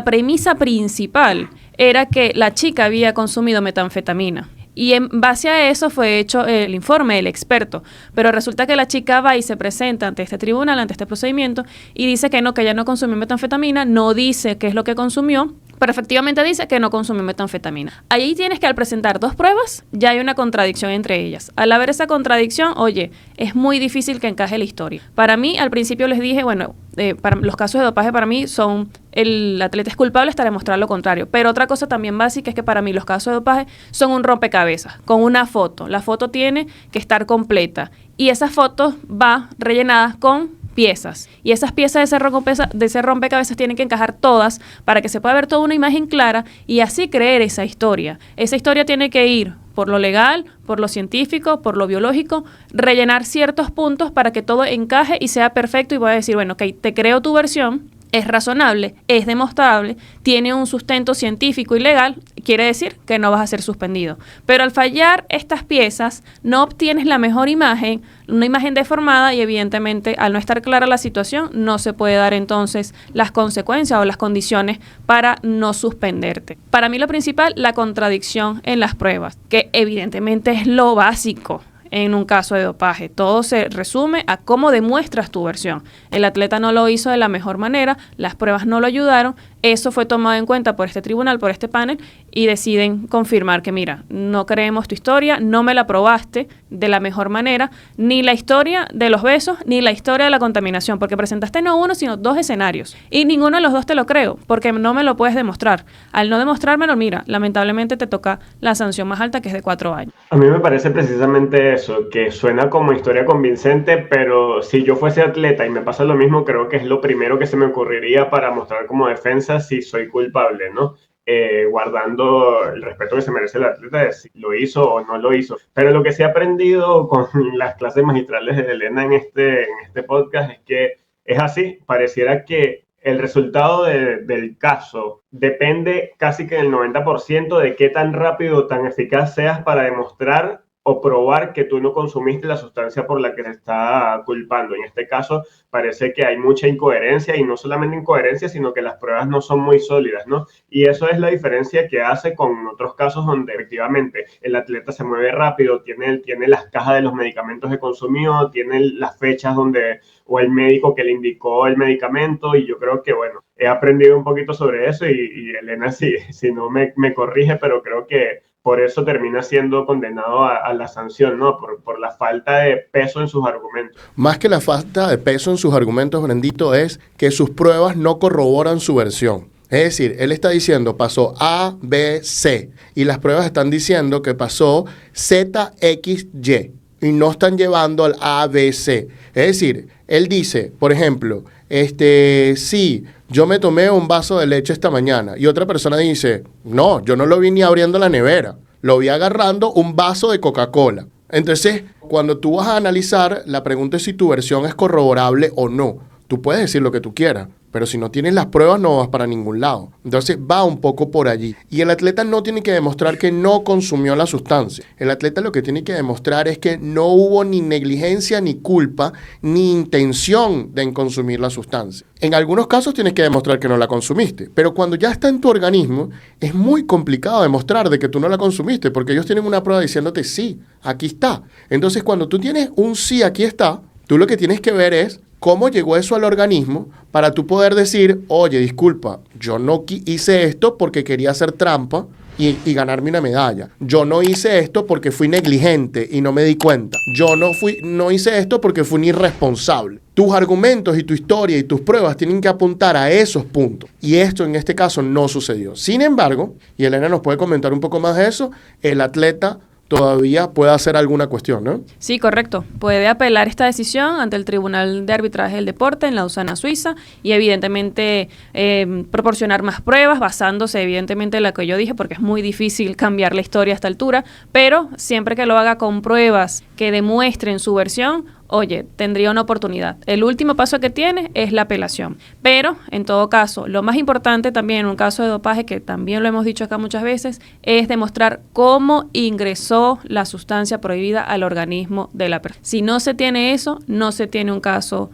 premisa principal era que la chica había consumido metanfetamina. Y en base a eso fue hecho el informe del experto. Pero resulta que la chica va y se presenta ante este tribunal, ante este procedimiento, y dice que no, que ella no consumió metanfetamina, no dice qué es lo que consumió, pero efectivamente dice que no consumió metanfetamina. Ahí tienes que, al presentar dos pruebas, ya hay una contradicción entre ellas. Al haber esa contradicción, oye, es muy difícil que encaje la historia. Para mí, al principio les dije, bueno, para los casos de dopaje para mí son, el atleta es culpable hasta demostrar lo contrario. Pero otra cosa también básica es que para mí los casos de dopaje son un rompecabezas, con una foto. La foto tiene que estar completa y esa foto va rellenada con piezas. Y esas piezas de ese rompecabezas tienen que encajar todas para que se pueda ver toda una imagen clara y así creer esa historia. Esa historia tiene que ir por lo legal, por lo científico, por lo biológico, rellenar ciertos puntos para que todo encaje y sea perfecto y voy a decir, bueno, ok, te creo tu versión, es razonable, es demostrable, tiene un sustento científico y legal, quiere decir que no vas a ser suspendido. Pero al fallar estas piezas, no obtienes la mejor imagen, una imagen deformada y evidentemente al no estar clara la situación, no se puede dar entonces las consecuencias o las condiciones para no suspenderte. Para mí lo principal, la contradicción en las pruebas, que evidentemente es lo básico en un caso de dopaje. Todo se resume a cómo demuestras tu versión. El atleta no lo hizo de la mejor manera, las pruebas no lo ayudaron, eso fue tomado en cuenta por este tribunal, por este panel, y deciden confirmar que, mira, no creemos tu historia, no me la probaste de la mejor manera, ni la historia de los besos, ni la historia de la contaminación, porque presentaste no uno, sino dos escenarios. Y ninguno de los dos te lo creo, porque no me lo puedes demostrar. Al no demostrármelo, mira, lamentablemente te toca la sanción más alta, que es de 4 años. A mí me parece precisamente eso, que suena como historia convincente, pero si yo fuese atleta y me pasa lo mismo, creo que es lo primero que se me ocurriría para mostrar como defensa si soy culpable, ¿no? Guardando el respeto que se merece el atleta de si lo hizo o no lo hizo. Pero lo que sí he aprendido con las clases magistrales de Elena en este podcast es que es así. Pareciera que el resultado del caso depende casi que del 90% de qué tan rápido o tan eficaz seas para demostrar o probar que tú no consumiste la sustancia por la que se está culpando. En este caso parece que hay mucha incoherencia, y no solamente incoherencia, sino que las pruebas no son muy sólidas, ¿no? Y eso es la diferencia que hace con otros casos donde efectivamente el atleta se mueve rápido, tiene las cajas de los medicamentos que consumió, tiene las fechas donde, o el médico que le indicó el medicamento, y yo creo que, bueno, he aprendido un poquito sobre eso, y Elena, si no me corrige, pero creo que por eso termina siendo condenado a la sanción, ¿no? Por la falta de peso en sus argumentos. Más que la falta de peso en sus argumentos, Brandito, es que sus pruebas no corroboran su versión. Es decir, él está diciendo pasó A, B, C, y las pruebas están diciendo que pasó Z, X, Y, y no están llevando al A, B, C. Es decir, él dice, por ejemplo, sí, yo me tomé un vaso de leche esta mañana, y otra persona dice, no, yo no lo vi ni abriendo la nevera, lo vi agarrando un vaso de Coca-Cola. Entonces, cuando tú vas a analizar, la pregunta es si tu versión es corroborable o no. Tú puedes decir lo que tú quieras, pero si no tienes las pruebas no vas para ningún lado. Entonces va un poco por allí. Y el atleta no tiene que demostrar que no consumió la sustancia. El atleta lo que tiene que demostrar es que no hubo ni negligencia, ni culpa, ni intención de consumir la sustancia. En algunos casos tienes que demostrar que no la consumiste, pero cuando ya está en tu organismo es muy complicado demostrar de que tú no la consumiste, porque ellos tienen una prueba diciéndote sí, aquí está. Entonces cuando tú tienes un sí, aquí está, tú lo que tienes que ver es cómo llegó eso al organismo para tú poder decir, oye, disculpa, yo no hice esto porque quería hacer trampa y ganarme una medalla. Yo no hice esto porque fui negligente y no me di cuenta. Yo no hice esto porque fui un irresponsable. Tus argumentos y tu historia y tus pruebas tienen que apuntar a esos puntos. Y esto en este caso no sucedió. Sin embargo, y Elena nos puede comentar un poco más de eso, el atleta todavía puede hacer alguna cuestión, ¿no? Sí, correcto. Puede apelar esta decisión ante el Tribunal de Arbitraje del Deporte en Lausana, Suiza, y evidentemente proporcionar más pruebas, basándose evidentemente en lo que yo dije, porque es muy difícil cambiar la historia a esta altura, pero siempre que lo haga con pruebas que demuestren su versión, oye, tendría una oportunidad. El último paso que tiene es la apelación. Pero, en todo caso, lo más importante también en un caso de dopaje, que también lo hemos dicho acá muchas veces, es demostrar cómo ingresó la sustancia prohibida al organismo de la persona. Si no se tiene eso, no se tiene un caso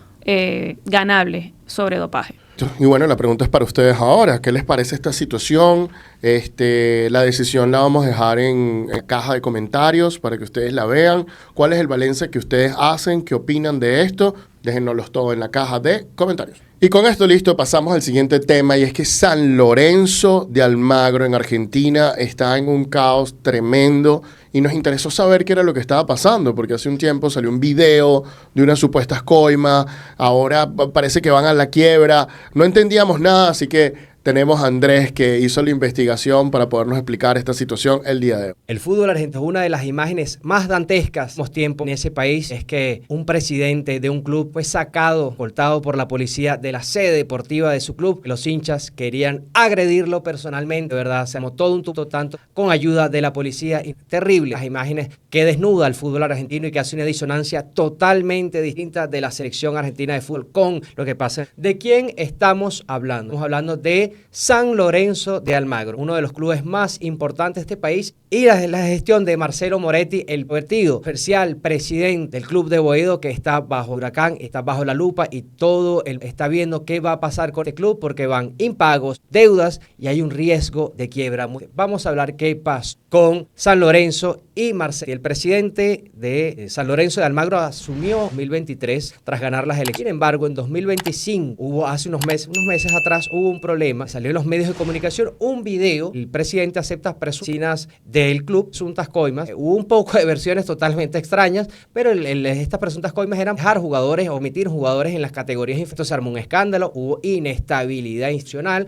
ganable sobre dopaje. Y bueno, la pregunta es para ustedes ahora. ¿Qué les parece esta situación? La decisión la vamos a dejar en caja de comentarios para que ustedes la vean. ¿Cuál es el balance que ustedes hacen? ¿Qué opinan de esto? Déjennoslo todo en la caja de comentarios. Y con esto listo, pasamos al siguiente tema, y es que San Lorenzo de Almagro en Argentina está en un caos tremendo, y nos interesó saber qué era lo que estaba pasando, porque hace un tiempo salió un video de unas supuestas coimas, ahora parece que van a la quiebra, no entendíamos nada, así que tenemos a Andrés, que hizo la investigación para podernos explicar esta situación el día de hoy. El fútbol argentino, una de las imágenes más dantescas de tiempo en ese país, es que un presidente de un club fue sacado, escoltado por la policía de la sede deportiva de su club. Los hinchas querían agredirlo personalmente, ¿verdad? Se armó todo un tanto con ayuda de la policía. Y terrible las imágenes que desnuda el fútbol argentino y que hace una disonancia totalmente distinta de la selección argentina de fútbol con lo que pasa. ¿De quién estamos hablando? Estamos hablando de San Lorenzo de Almagro, uno de los clubes más importantes de este país, y la gestión de Marcelo Moretti, el partido especial presidente del club de Boedo, que está bajo huracán, está bajo la lupa, y todo está viendo qué va a pasar con este club, porque van impagos, deudas, y hay un riesgo de quiebra. Vamos a hablar qué pasó con San Lorenzo y Marcelo. El presidente de San Lorenzo de Almagro asumió en 2023 tras ganar las elecciones. Sin embargo, en 2025, hace unos meses atrás, hubo un problema. Salió en los medios de comunicación un video. El presidente acepta presuntas del club, presuntas coimas. Hubo un poco de versiones totalmente extrañas, pero estas presuntas coimas eran dejar jugadores, omitir jugadores en las categorías. Entonces se armó un escándalo, hubo inestabilidad institucional.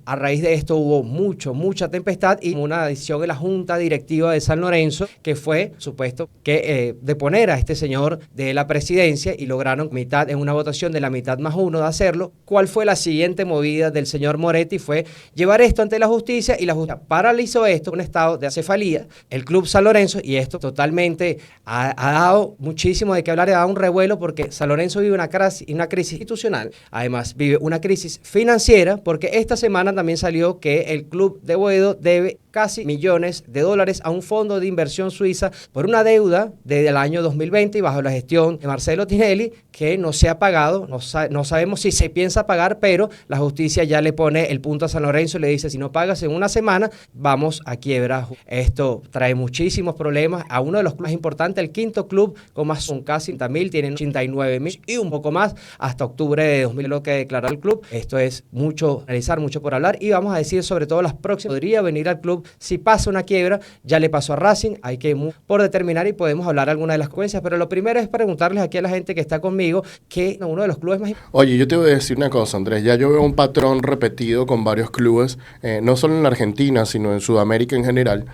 A raíz de esto hubo mucha tempestad, y una decisión de la junta directiva de San Lorenzo, que fue supuesto que deponer a este señor de la presidencia, y lograron en una votación de la mitad más uno de hacerlo. ¿Cuál fue la siguiente movida del señor Moretti? Fue llevar esto ante la justicia, y la justicia paralizó esto, un estado de acefalía, el club San Lorenzo, y esto totalmente ha dado muchísimo de qué hablar, ha dado un revuelo, porque San Lorenzo vive una crisis institucional, además vive una crisis financiera, porque esta semana también salió que el club de Boedo debe casi millones de dólares a un fondo de inversión suiza por una deuda desde el año 2020 y bajo la gestión de Marcelo Tinelli que no se ha pagado, no sabemos si se piensa pagar, pero la justicia ya le pone el punto a San Lorenzo y le dice, si no pagas en una semana, vamos a quiebra. Esto trae muchísimos problemas a uno de los clubes más importantes, el quinto club con casi 80.000, tienen 89.000 y un poco más hasta octubre de 2000 lo que declaró el club. Esto es mucho analizar, mucho por hablar y vamos a decir sobre todo las próximas. Podría venir al club si pasa una quiebra, ya le pasó a Racing, hay que por determinar y podemos hablar algunas de las consecuencias, pero lo primero es preguntarles aquí a la gente que está conmigo que uno de los clubes más... Oye, yo te voy a decir una cosa, Andrés, ya yo veo un patrón repetido con varios clubes, no solo en la Argentina, sino en Sudamérica en general.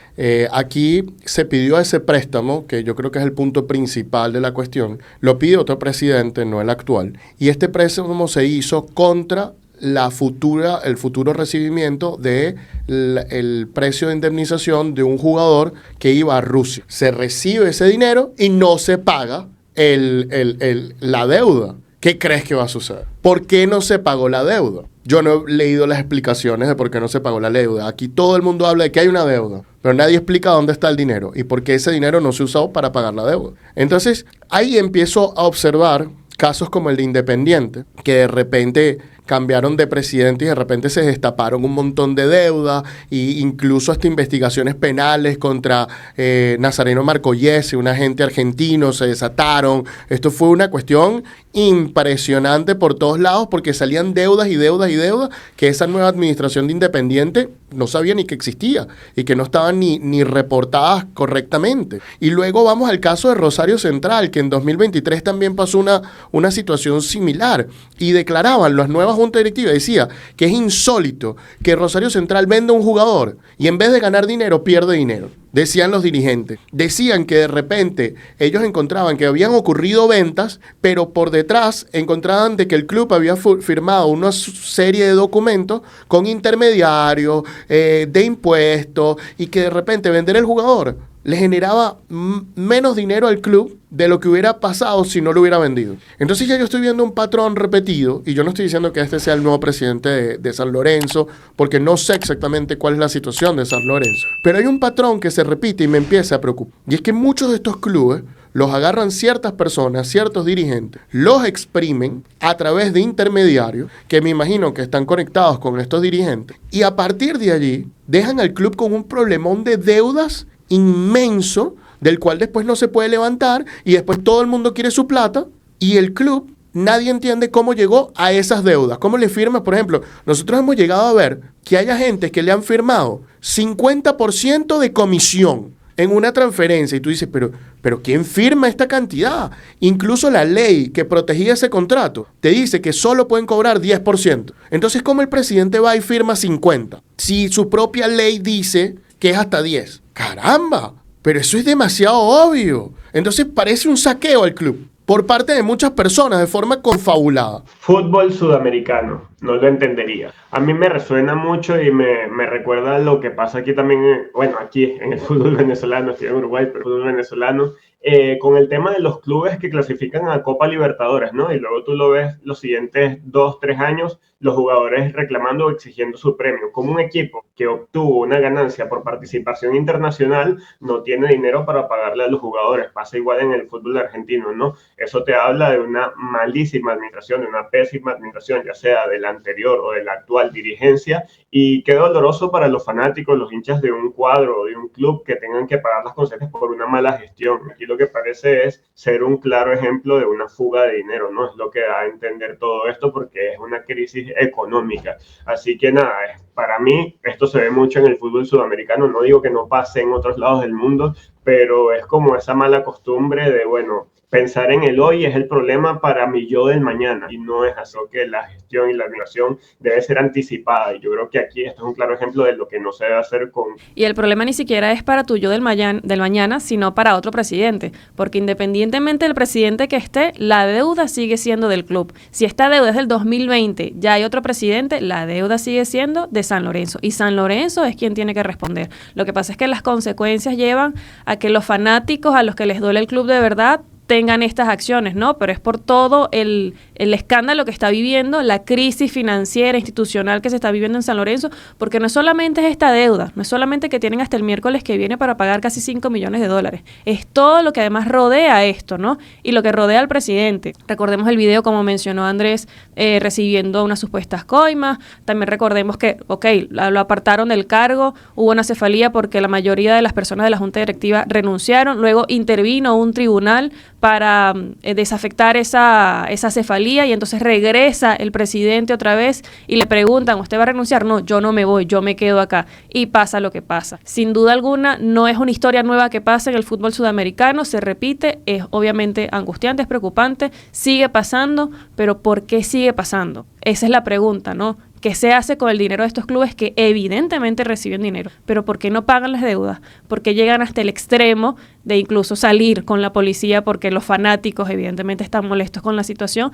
Aquí se pidió ese préstamo, que yo creo que es el punto principal de la cuestión, lo pide otro presidente, no el actual, y este préstamo se hizo contra el futuro recibimiento el precio de indemnización de un jugador que iba a Rusia. Se recibe ese dinero y no se paga la deuda. ¿Qué crees que va a suceder? ¿Por qué no se pagó la deuda? Yo no he leído las explicaciones de por qué no se pagó la deuda. Aquí todo el mundo habla de que hay una deuda, pero nadie explica dónde está el dinero y por qué ese dinero no se usó para pagar la deuda. Entonces, ahí empiezo a observar casos como el de Independiente, que de repente cambiaron de presidente y de repente se destaparon un montón de deuda e incluso hasta investigaciones penales contra Nazareno Marcoyese, un agente argentino, se desataron. Esto fue una cuestión impresionante por todos lados porque salían deudas y deudas y deudas que esa nueva administración de Independiente no sabía ni que existía y que no estaban ni reportadas correctamente. Y luego vamos al caso de Rosario Central, que en 2023 también pasó una situación similar y declaraban las nuevas junta directiva, decía que es insólito que Rosario Central venda un jugador y en vez de ganar dinero, pierde dinero. Decían los dirigentes. Decían que de repente ellos encontraban que habían ocurrido ventas, pero por detrás encontraban de que el club había firmado una serie de documentos con intermediarios, de impuestos, y que de repente vender el jugador le generaba menos dinero al club de lo que hubiera pasado si no lo hubiera vendido. Entonces ya yo estoy viendo un patrón repetido, y yo no estoy diciendo que este sea el nuevo presidente de San Lorenzo, porque no sé exactamente cuál es la situación de San Lorenzo. Pero hay un patrón que se repite y me empieza a preocupar. Y es que muchos de estos clubes los agarran ciertas personas, ciertos dirigentes, los exprimen a través de intermediarios, que me imagino que están conectados con estos dirigentes, y a partir de allí dejan al club con un problemón de deudas inmenso, del cual después no se puede levantar, y después todo el mundo quiere su plata, y el club, nadie entiende cómo llegó a esas deudas. ¿Cómo le firmas? Por ejemplo, nosotros hemos llegado a ver que haya gente que le han firmado 50% de comisión en una transferencia, y tú dices, pero ¿quién firma esta cantidad? Incluso la ley que protegía ese contrato te dice que solo pueden cobrar 10%. Entonces, ¿cómo el presidente va y firma 50%? Si su propia ley dice que es hasta 10%. ¡Caramba! Pero eso es demasiado obvio. Entonces parece un saqueo al club por parte de muchas personas de forma confabulada. Fútbol sudamericano, no lo entendería. A mí me resuena mucho y me recuerda lo que pasa aquí también, aquí en el fútbol venezolano, estoy en Uruguay, pero el fútbol venezolano, con el tema de los clubes que clasifican a Copa Libertadores, ¿no? Y luego tú lo ves los siguientes 2-3 años, los jugadores reclamando o exigiendo su premio. Como un equipo que obtuvo una ganancia por participación internacional no tiene dinero para pagarle a los jugadores. Pasa igual en el fútbol argentino, ¿no? Eso te habla de una malísima administración, de una pésima administración, ya sea de la anterior o de la actual dirigencia, y qué doloroso para los fanáticos, los hinchas de un cuadro o de un club que tengan que pagar las consecuencias por una mala gestión. Aquí lo que parece es ser un claro ejemplo de una fuga de dinero, ¿no? Es lo que da a entender todo esto porque es una crisis económica. Así que nada, para mí esto se ve mucho en el fútbol sudamericano. No digo que no pase en otros lados del mundo, pero es como esa mala costumbre de, pensar en el hoy es el problema para mi yo del mañana, y no es así. Que la gestión y la administración debe ser anticipada, y yo creo que aquí esto es un claro ejemplo de lo que no se debe hacer con... Y el problema ni siquiera es para tu yo del mañana, sino para otro presidente, porque independientemente del presidente que esté, la deuda sigue siendo del club. Si esta deuda es del 2020, ya hay otro presidente, la deuda sigue siendo de San Lorenzo, y San Lorenzo es quien tiene que responder. Lo que pasa es que las consecuencias llevan a que los fanáticos, a los que les duele el club de verdad, tengan estas acciones, ¿no? Pero es por todo el escándalo que está viviendo, la crisis financiera, institucional que se está viviendo en San Lorenzo, porque no solamente es esta deuda, no es solamente que tienen hasta el miércoles que viene para pagar casi $5 millones, es todo lo que además rodea esto, ¿no? Y lo que rodea al presidente. Recordemos el video, como mencionó Andrés, recibiendo unas supuestas coimas. También recordemos que, lo apartaron del cargo, hubo una cefalía porque la mayoría de las personas de la Junta Directiva renunciaron, luego intervino un tribunal para desafectar esa cefalía y entonces regresa el presidente otra vez y le preguntan, ¿usted va a renunciar? No, yo no me voy, yo me quedo acá. Y pasa lo que pasa. Sin duda alguna, no es una historia nueva que pasa en el fútbol sudamericano, se repite, es obviamente angustiante, es preocupante, sigue pasando, pero ¿por qué sigue pasando? Esa es la pregunta, ¿no? ¿Qué se hace con el dinero de estos clubes que evidentemente reciben dinero? Pero ¿por qué no pagan las deudas? ¿Por qué llegan hasta el extremo de incluso salir con la policía? Porque los fanáticos evidentemente están molestos con la situación.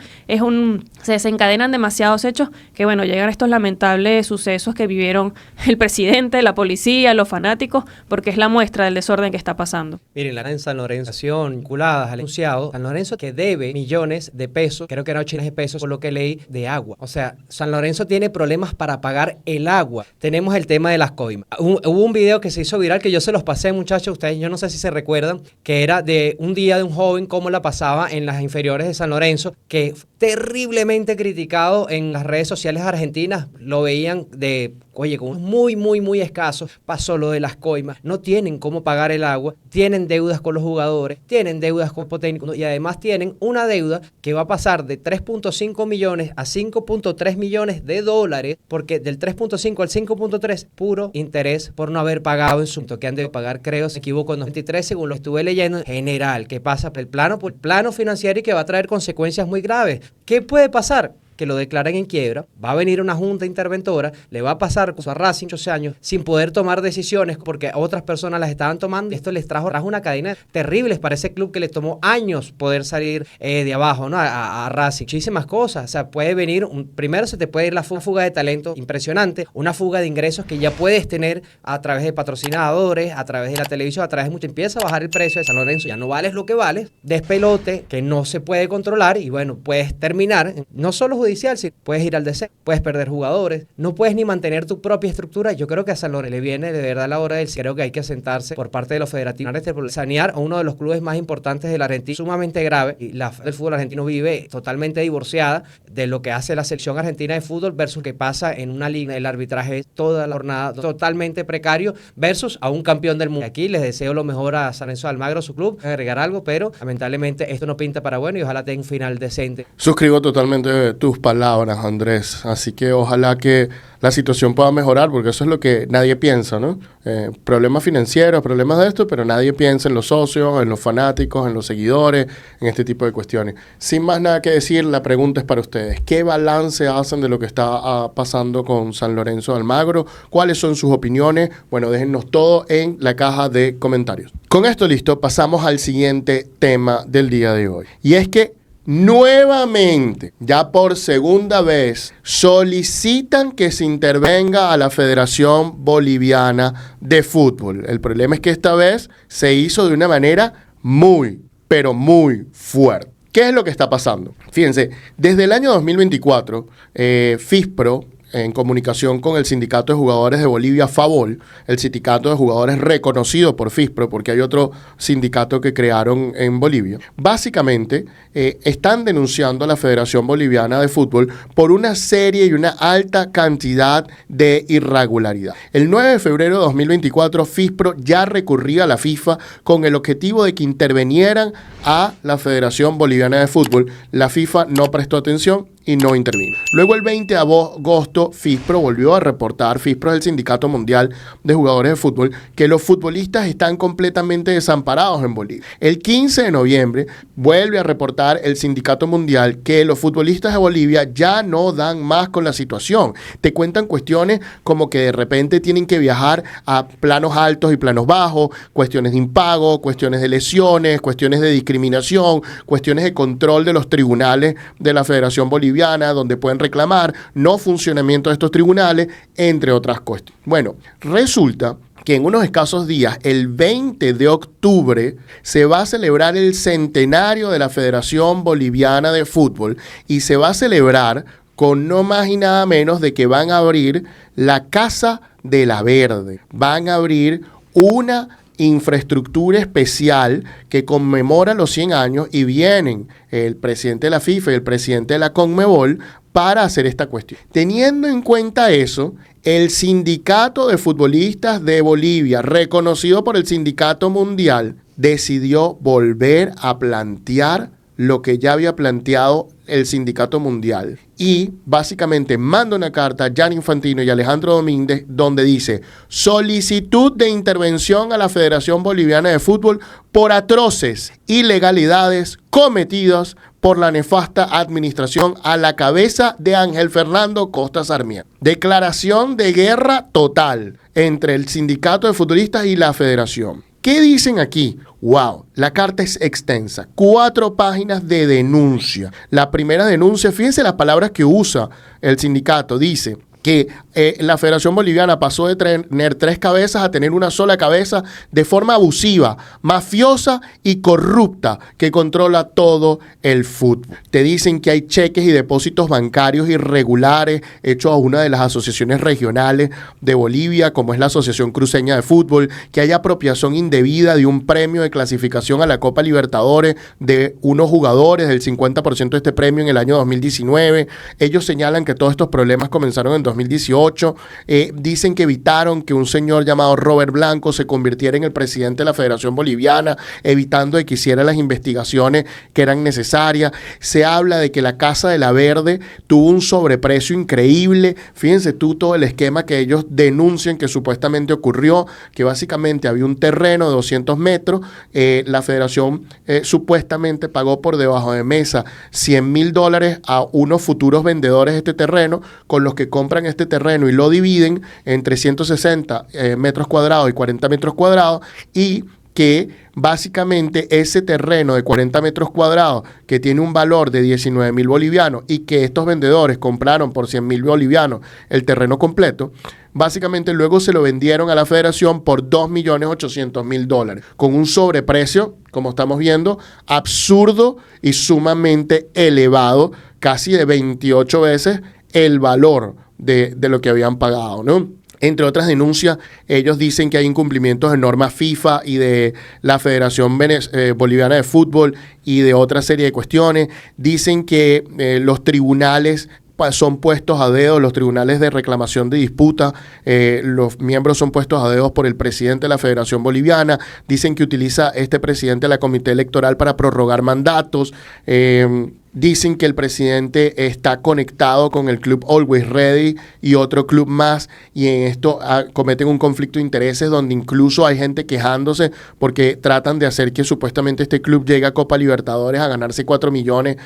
Se desencadenan demasiados hechos que, bueno, llegan a estos lamentables sucesos que vivieron el presidente, la policía, los fanáticos, porque es la muestra del desorden que está pasando. Miren, la en San Lorenzo, vinculadas al enunciado, San Lorenzo que debe millones de pesos, creo que eran 8 millones de pesos por lo que leí, de agua. O sea, San Lorenzo tiene problemas para pagar el agua. Tenemos el tema de las coimas. Hubo un video que se hizo viral que yo se los pasé, muchachos, ustedes, yo no sé si se recuerdan, que era de un día de un joven, cómo la pasaba en las inferiores de San Lorenzo, que terriblemente criticado en las redes sociales argentinas, lo veían con muy escasos, pasó lo de las coimas, no tienen cómo pagar el agua, tienen deudas con los jugadores, tienen deudas con técnicos y además tienen una deuda que va a pasar de 3.5 millones a 5.3 millones de dólares, porque del 3.5 al 5.3, puro interés por no haber pagado en su que han de pagar, creo, se equivoco, en 2023, según lo estuve leyendo, en general, que pasa por el plano financiero y que va a traer consecuencias muy graves. ¿Qué puede pasar? Que lo declaren en quiebra, va a venir una junta interventora, le va a pasar a Racing 8 años sin poder tomar decisiones porque otras personas las estaban tomando. Esto les trajo una cadena terrible para ese club que le tomó años poder salir de abajo, ¿no? A Racing. Muchísimas cosas. O sea, puede venir, primero se te puede ir la fuga de talento impresionante, una fuga de ingresos que ya puedes tener a través de patrocinadores, a través de la televisión, a través de mucho. Empieza a bajar el precio de San Lorenzo, ya no vales lo que vales, despelote que no se puede controlar y bueno, puedes terminar, no solo judicial, si puedes ir al DC, puedes perder jugadores, no puedes ni mantener tu propia estructura. Yo creo que a San Lorenzo le viene de verdad la hora del creo que hay que sentarse por parte de los federativos, sanear a uno de los clubes más importantes de la Argentina, sumamente grave, y el fútbol argentino vive totalmente divorciada de lo que hace la selección argentina de fútbol versus lo que pasa en una liga. El arbitraje es toda la jornada totalmente precario versus a un campeón del mundo. Aquí les deseo lo mejor a San Lorenzo de Almagro, su club, agregar algo, pero lamentablemente esto no pinta para bueno y ojalá tenga un final decente. Suscribo totalmente tus palabras, Andrés. Así que ojalá que la situación pueda mejorar, porque eso es lo que nadie piensa, ¿no? Problemas financieros, problemas de esto, pero nadie piensa en los socios, en los fanáticos, en los seguidores, en este tipo de cuestiones. Sin más nada que decir, la pregunta es para ustedes. ¿Qué balance hacen de lo que está pasando con San Lorenzo de Almagro? ¿Cuáles son sus opiniones? Bueno, déjennos todo en la caja de comentarios. Con esto listo, pasamos al siguiente tema del día de hoy. Y es que nuevamente, ya por segunda vez, solicitan que se intervenga a la Federación Boliviana de Fútbol. El problema es que esta vez se hizo de una manera muy, pero muy fuerte. ¿Qué es lo que está pasando? Fíjense, desde el año 2024, FISPRO, en comunicación con el Sindicato de Jugadores de Bolivia, FABOL, el sindicato de jugadores reconocido por FISPRO, porque hay otro sindicato que crearon en Bolivia, básicamente están denunciando a la Federación Boliviana de Fútbol por una serie y una alta cantidad de irregularidad. El 9 de febrero de 2024, FISPRO ya recurría a la FIFA con el objetivo de que intervinieran a la Federación Boliviana de Fútbol. La FIFA no prestó atención y no intervino. Luego el 20 de agosto, FISPRO volvió a reportar, FISPRO es el Sindicato Mundial de Jugadores de Fútbol, que los futbolistas están completamente desamparados en Bolivia. El 15 de noviembre vuelve a reportar el Sindicato Mundial que los futbolistas de Bolivia ya no dan más con la situación. Te cuentan cuestiones como que de repente tienen que viajar a planos altos y planos bajos, cuestiones de impago, cuestiones de lesiones, cuestiones de discriminación, cuestiones de control de los tribunales de la Federación Boliviana, donde pueden reclamar no funcionamiento de estos tribunales, entre otras cuestiones. Bueno, resulta que en unos escasos días, el 20 de octubre, se va a celebrar el centenario de la Federación Boliviana de Fútbol y se va a celebrar con no más y nada menos de que van a abrir la Casa de la Verde. Van a abrir una infraestructura especial que conmemora los 100 años y vienen el presidente de la FIFA y el presidente de la CONMEBOL para hacer esta cuestión. Teniendo en cuenta eso, el Sindicato de Futbolistas de Bolivia, reconocido por el Sindicato Mundial, decidió volver a plantear lo que ya había planteado el Sindicato Mundial. Y básicamente manda una carta a Gianni Infantino y Alejandro Domínguez donde dice: solicitud de intervención a la Federación Boliviana de Fútbol por atroces ilegalidades cometidas por la nefasta administración a la cabeza de Ángel Fernando Costa Sarmiento. Declaración de guerra total entre el Sindicato de Futbolistas y la Federación. ¿Qué dicen aquí? ¡Wow! La carta es extensa. 4 páginas de denuncia. La primera denuncia, fíjense las palabras que usa el sindicato. Dice que la Federación Boliviana pasó de tener 3 cabezas a tener una sola cabeza de forma abusiva, mafiosa y corrupta que controla todo el fútbol. Te dicen que hay cheques y depósitos bancarios irregulares hechos a una de las asociaciones regionales de Bolivia, como es la Asociación Cruceña de Fútbol, que hay apropiación indebida de un premio de clasificación a la Copa Libertadores de unos jugadores, del 50% de este premio en el año 2019. Ellos señalan que todos estos problemas comenzaron en 2018. Dicen que evitaron que un señor llamado Robert Blanco se convirtiera en el presidente de la Federación Boliviana, evitando de que hiciera las investigaciones que eran necesarias. Se habla de que la Casa de la Verde tuvo un sobreprecio increíble. Fíjense tú todo el esquema que ellos denuncian que supuestamente ocurrió, que básicamente había un terreno de 200 metros. La Federación supuestamente pagó por debajo de mesa $100,000 a unos futuros vendedores de este terreno, con los que compran este terreno y lo dividen entre 160 metros cuadrados y 40 metros cuadrados, y que básicamente ese terreno de 40 metros cuadrados que tiene un valor de 19,000 bolivianos y que estos vendedores compraron por 100,000 bolivianos el terreno completo, básicamente luego se lo vendieron a la Federación por $2,800,000 con un sobreprecio, como estamos viendo, absurdo y sumamente elevado, casi de 28 veces el valor de lo que habían pagado, ¿no? Entre otras denuncias, ellos dicen que hay incumplimientos de normas FIFA y de la Federación Boliviana de Fútbol y de otra serie de cuestiones. Dicen que los tribunales son puestos a dedo, los tribunales de reclamación de disputa, los miembros son puestos a dedo por el presidente de la Federación Boliviana. Dicen que utiliza este presidente la Comité Electoral para prorrogar mandatos. Dicen que el presidente está conectado con el club Always Ready y otro club más, y en esto cometen un conflicto de intereses donde incluso hay gente quejándose porque tratan de hacer que supuestamente este club llegue a Copa Libertadores a ganarse 4 millones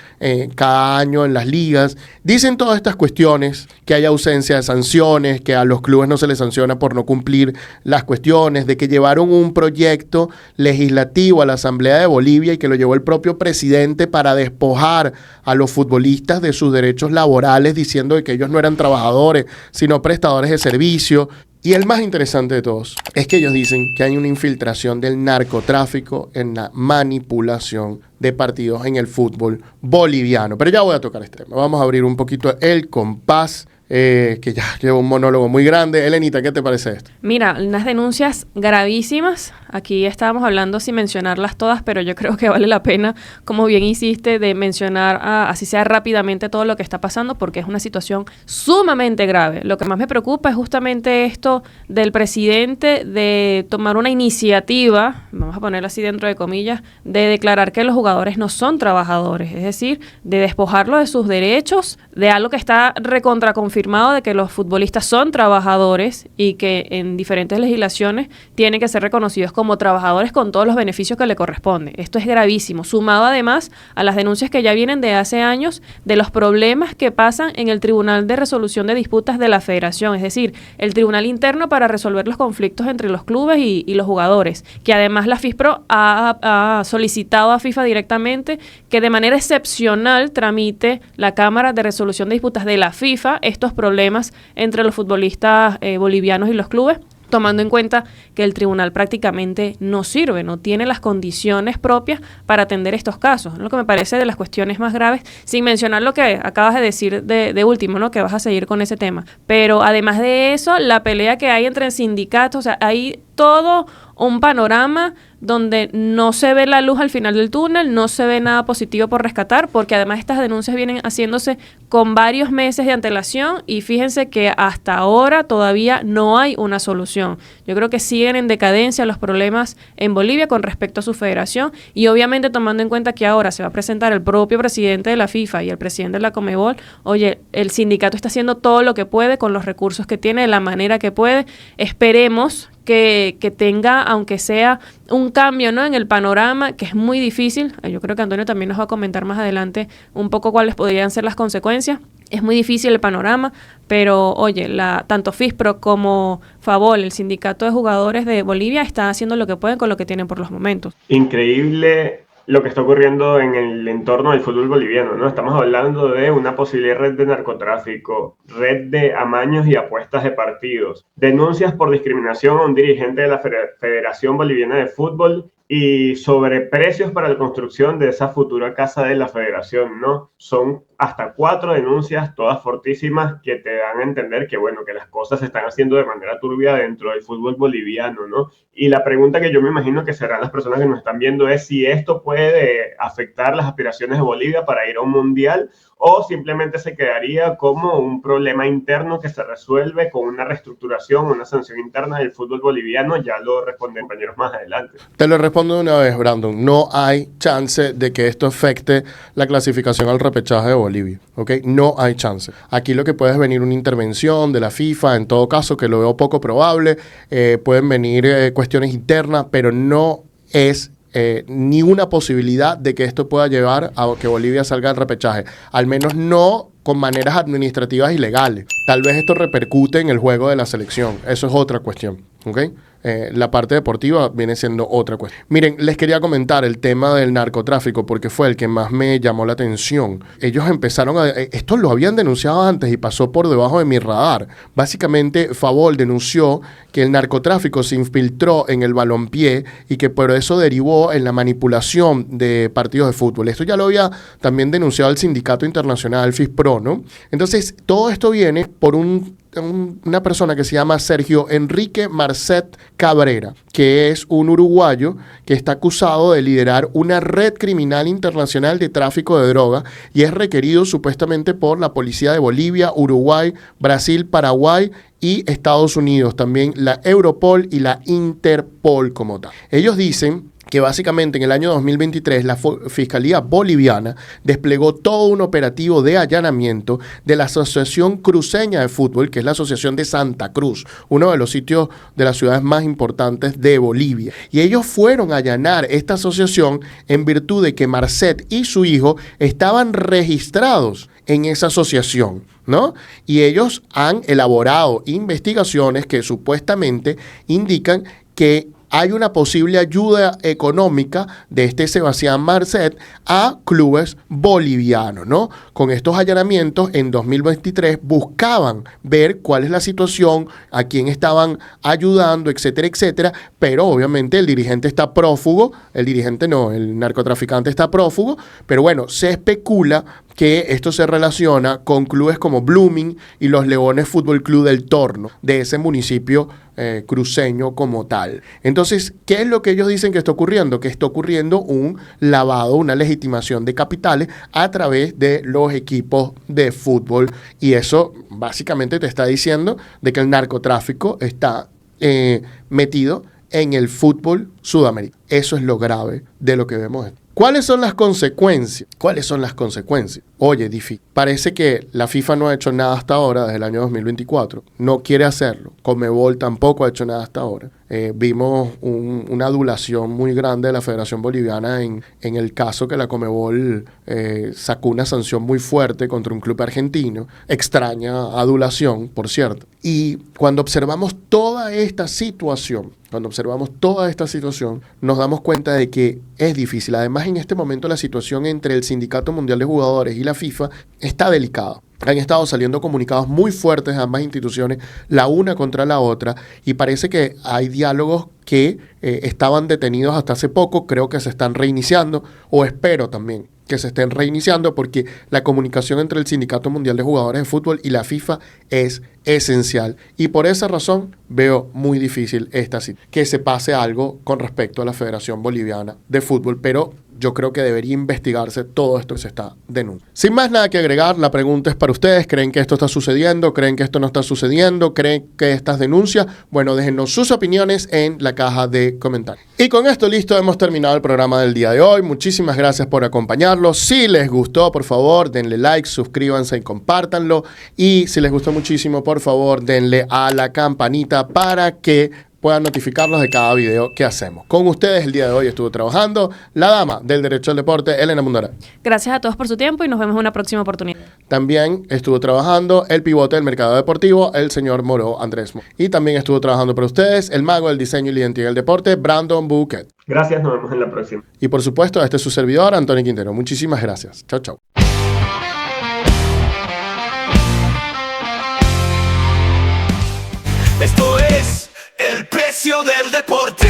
cada año en las ligas. Dicen todas estas cuestiones, que hay ausencia de sanciones, que a los clubes no se les sanciona por no cumplir las cuestiones, de que llevaron un proyecto legislativo a la Asamblea de Bolivia y que lo llevó el propio presidente para despojar a los futbolistas de sus derechos laborales, diciendo que ellos no eran trabajadores, sino prestadores de servicio. Y el más interesante de todos es que ellos dicen que hay una infiltración del narcotráfico en la manipulación de partidos en el fútbol boliviano. Pero ya voy a tocar este tema. Vamos a abrir un poquito el compás, que ya lleva un monólogo muy grande. Elenita, ¿qué te parece esto? Mira, unas denuncias gravísimas. Aquí estábamos hablando sin mencionarlas todas, pero yo creo que vale la pena, como bien hiciste, de mencionar así sea rápidamente todo lo que está pasando, porque es una situación sumamente grave. Lo que más me preocupa es justamente esto del presidente de tomar una iniciativa, vamos a ponerlo así dentro de comillas, de declarar que los jugadores no son trabajadores, es decir, de despojarlos de sus derechos, de algo que está recontraconfirmado de que los futbolistas son trabajadores y que en diferentes legislaciones tienen que ser reconocidos como trabajadores con todos los beneficios que le corresponden. Esto es gravísimo, sumado además a las denuncias que ya vienen de hace años de los problemas que pasan en el Tribunal de Resolución de Disputas de la Federación, es decir, el tribunal interno para resolver los conflictos entre los clubes y los jugadores, que además la FISPRO ha solicitado a FIFA directamente que de manera excepcional tramite la Cámara de Resolución de Disputas de la FIFA estos problemas entre los futbolistas bolivianos y los clubes, tomando en cuenta que el tribunal prácticamente no sirve, no tiene las condiciones propias para atender estos casos. Lo que me parece de las cuestiones más graves, sin mencionar lo que acabas de decir de último, ¿no? Que vas a seguir con ese tema. Pero además de eso, la pelea que hay entre sindicatos, o sea, hay todo un panorama donde no se ve la luz al final del túnel, no se ve nada positivo por rescatar, porque además estas denuncias vienen haciéndose con varios meses de antelación y fíjense que hasta ahora todavía no hay una solución. Yo creo que siguen en decadencia los problemas en Bolivia con respecto a su federación y obviamente tomando en cuenta que ahora se va a presentar el propio presidente de la FIFA y el presidente de la Conmebol, oye, el sindicato está haciendo todo lo que puede con los recursos que tiene, de la manera que puede. Esperemos que tenga, aunque sea un cambio, ¿no?, en el panorama, que es muy difícil. Yo creo que Antonio también nos va a comentar más adelante un poco cuáles podrían ser las consecuencias. Es muy difícil el panorama, pero oye, tanto FISPRO como FABOL, el sindicato de jugadores de Bolivia, está haciendo lo que pueden con lo que tienen por los momentos. Increíble lo que está ocurriendo en el entorno del fútbol boliviano, ¿no? Estamos hablando de una posible red de narcotráfico, red de amaños y apuestas de partidos, denuncias por discriminación a un dirigente de la Federación Boliviana de Fútbol y sobreprecios para la construcción de esa futura casa de la federación, ¿no? Son hasta 4 denuncias, todas fortísimas, que te dan a entender que, bueno, que las cosas se están haciendo de manera turbia dentro del fútbol boliviano, ¿no? Y la pregunta que yo me imagino que serán las personas que nos están viendo es si esto puede afectar las aspiraciones de Bolivia para ir a un mundial o simplemente se quedaría como un problema interno que se resuelve con una reestructuración, una sanción interna del fútbol boliviano. Ya lo responden compañeros más adelante. Te lo respondo de una vez, Brandon. No hay chance de que esto afecte la clasificación al repechaje de Bolivia, ¿ok? No hay chance. Aquí lo que puede es venir una intervención de la FIFA, en todo caso, que lo veo poco probable. Pueden venir cuestiones internas, pero no es ni una posibilidad de que esto pueda llevar a que Bolivia salga del repechaje. Al menos no con maneras administrativas y legales. Tal vez esto repercute en el juego de la selección. Eso es otra cuestión, ¿ok? La parte deportiva viene siendo otra cuestión. Miren, les quería comentar el tema del narcotráfico porque fue el que más me llamó la atención. Ellos empezaron esto lo habían denunciado antes y pasó por debajo de mi radar. Básicamente, Favol denunció que el narcotráfico se infiltró en el balompié y que por eso derivó en la manipulación de partidos de fútbol. Esto ya lo había también denunciado el Sindicato Internacional FISPRO, ¿no? Entonces, todo esto viene por una persona que se llama Sergio Enrique Marcet Cabrera, que es un uruguayo que está acusado de liderar una red criminal internacional de tráfico de droga y es requerido supuestamente por la policía de Bolivia, Uruguay, Brasil, Paraguay y Estados Unidos, también la Europol y la Interpol como tal. Ellos dicen que básicamente en el año 2023 la Fiscalía Boliviana desplegó todo un operativo de allanamiento de la Asociación Cruceña de Fútbol, que es la Asociación de Santa Cruz, uno de los sitios de las ciudades más importantes de Bolivia. Y ellos fueron a allanar esta asociación en virtud de que Marcet y su hijo estaban registrados en esa asociación, ¿no? Y ellos han elaborado investigaciones que supuestamente indican que hay una posible ayuda económica de este Sebastián Marcet a clubes bolivianos, ¿no? Con estos allanamientos en 2023 buscaban ver cuál es la situación, a quién estaban ayudando, etcétera, etcétera, pero obviamente el dirigente está prófugo, el narcotraficante está prófugo, pero bueno, se especula que esto se relaciona con clubes como Blooming y los Leones Fútbol Club del Torno, de ese municipio cruceño como tal. Entonces, ¿qué es lo que ellos dicen que está ocurriendo? Que está ocurriendo un lavado, una legitimación de capitales a través de los equipos de fútbol. Y eso básicamente te está diciendo de que el narcotráfico está metido en el fútbol sudamericano. Eso es lo grave de lo que vemos. ¿Cuáles son las consecuencias? Oye, difícil. Parece que la FIFA no ha hecho nada hasta ahora, desde el año 2024. No quiere hacerlo. Conmebol tampoco ha hecho nada hasta ahora. Vimos una adulación muy grande de la Federación Boliviana en el caso que la Conmebol sacó una sanción muy fuerte contra un club argentino. Extraña adulación, por cierto. Y cuando observamos toda esta situación, nos damos cuenta de que es difícil. Además, en este momento la situación entre el Sindicato Mundial de Jugadores y la FIFA está delicado. Han estado saliendo comunicados muy fuertes de ambas instituciones, la una contra la otra, y parece que hay diálogos que estaban detenidos hasta hace poco, creo que se están reiniciando, o espero también que se estén reiniciando, porque la comunicación entre el Sindicato Mundial de Jugadores de Fútbol y la FIFA es esencial. Y por esa razón veo muy difícil que se pase algo con respecto a la Federación Boliviana de Fútbol, pero yo creo que debería investigarse todo esto que se está denunciando. Sin más nada que agregar, la pregunta es para ustedes. ¿Creen que esto está sucediendo? ¿Creen que esto no está sucediendo? ¿Creen que estas denuncias? Bueno, déjennos sus opiniones en la caja de comentarios. Y con esto listo, hemos terminado el programa del día de hoy. Muchísimas gracias por acompañarlos. Si les gustó, por favor, denle like, suscríbanse y compártanlo. Y si les gustó muchísimo, por favor, denle a la campanita para que puedan notificarnos de cada video que hacemos. Con ustedes el día de hoy estuvo trabajando la dama del derecho al deporte, Elena Mundara. Gracias a todos por su tiempo y nos vemos en una próxima oportunidad. También estuvo trabajando el pivote del mercado deportivo, el señor Moro Andrés. Y también estuvo trabajando para ustedes el mago del diseño y la identidad del deporte, Brandon Bouquet. Gracias, nos vemos en la próxima. Y por supuesto, este es su servidor, Antonio Quintero. Muchísimas gracias. Chao, chao. Esto es el precio del deporte.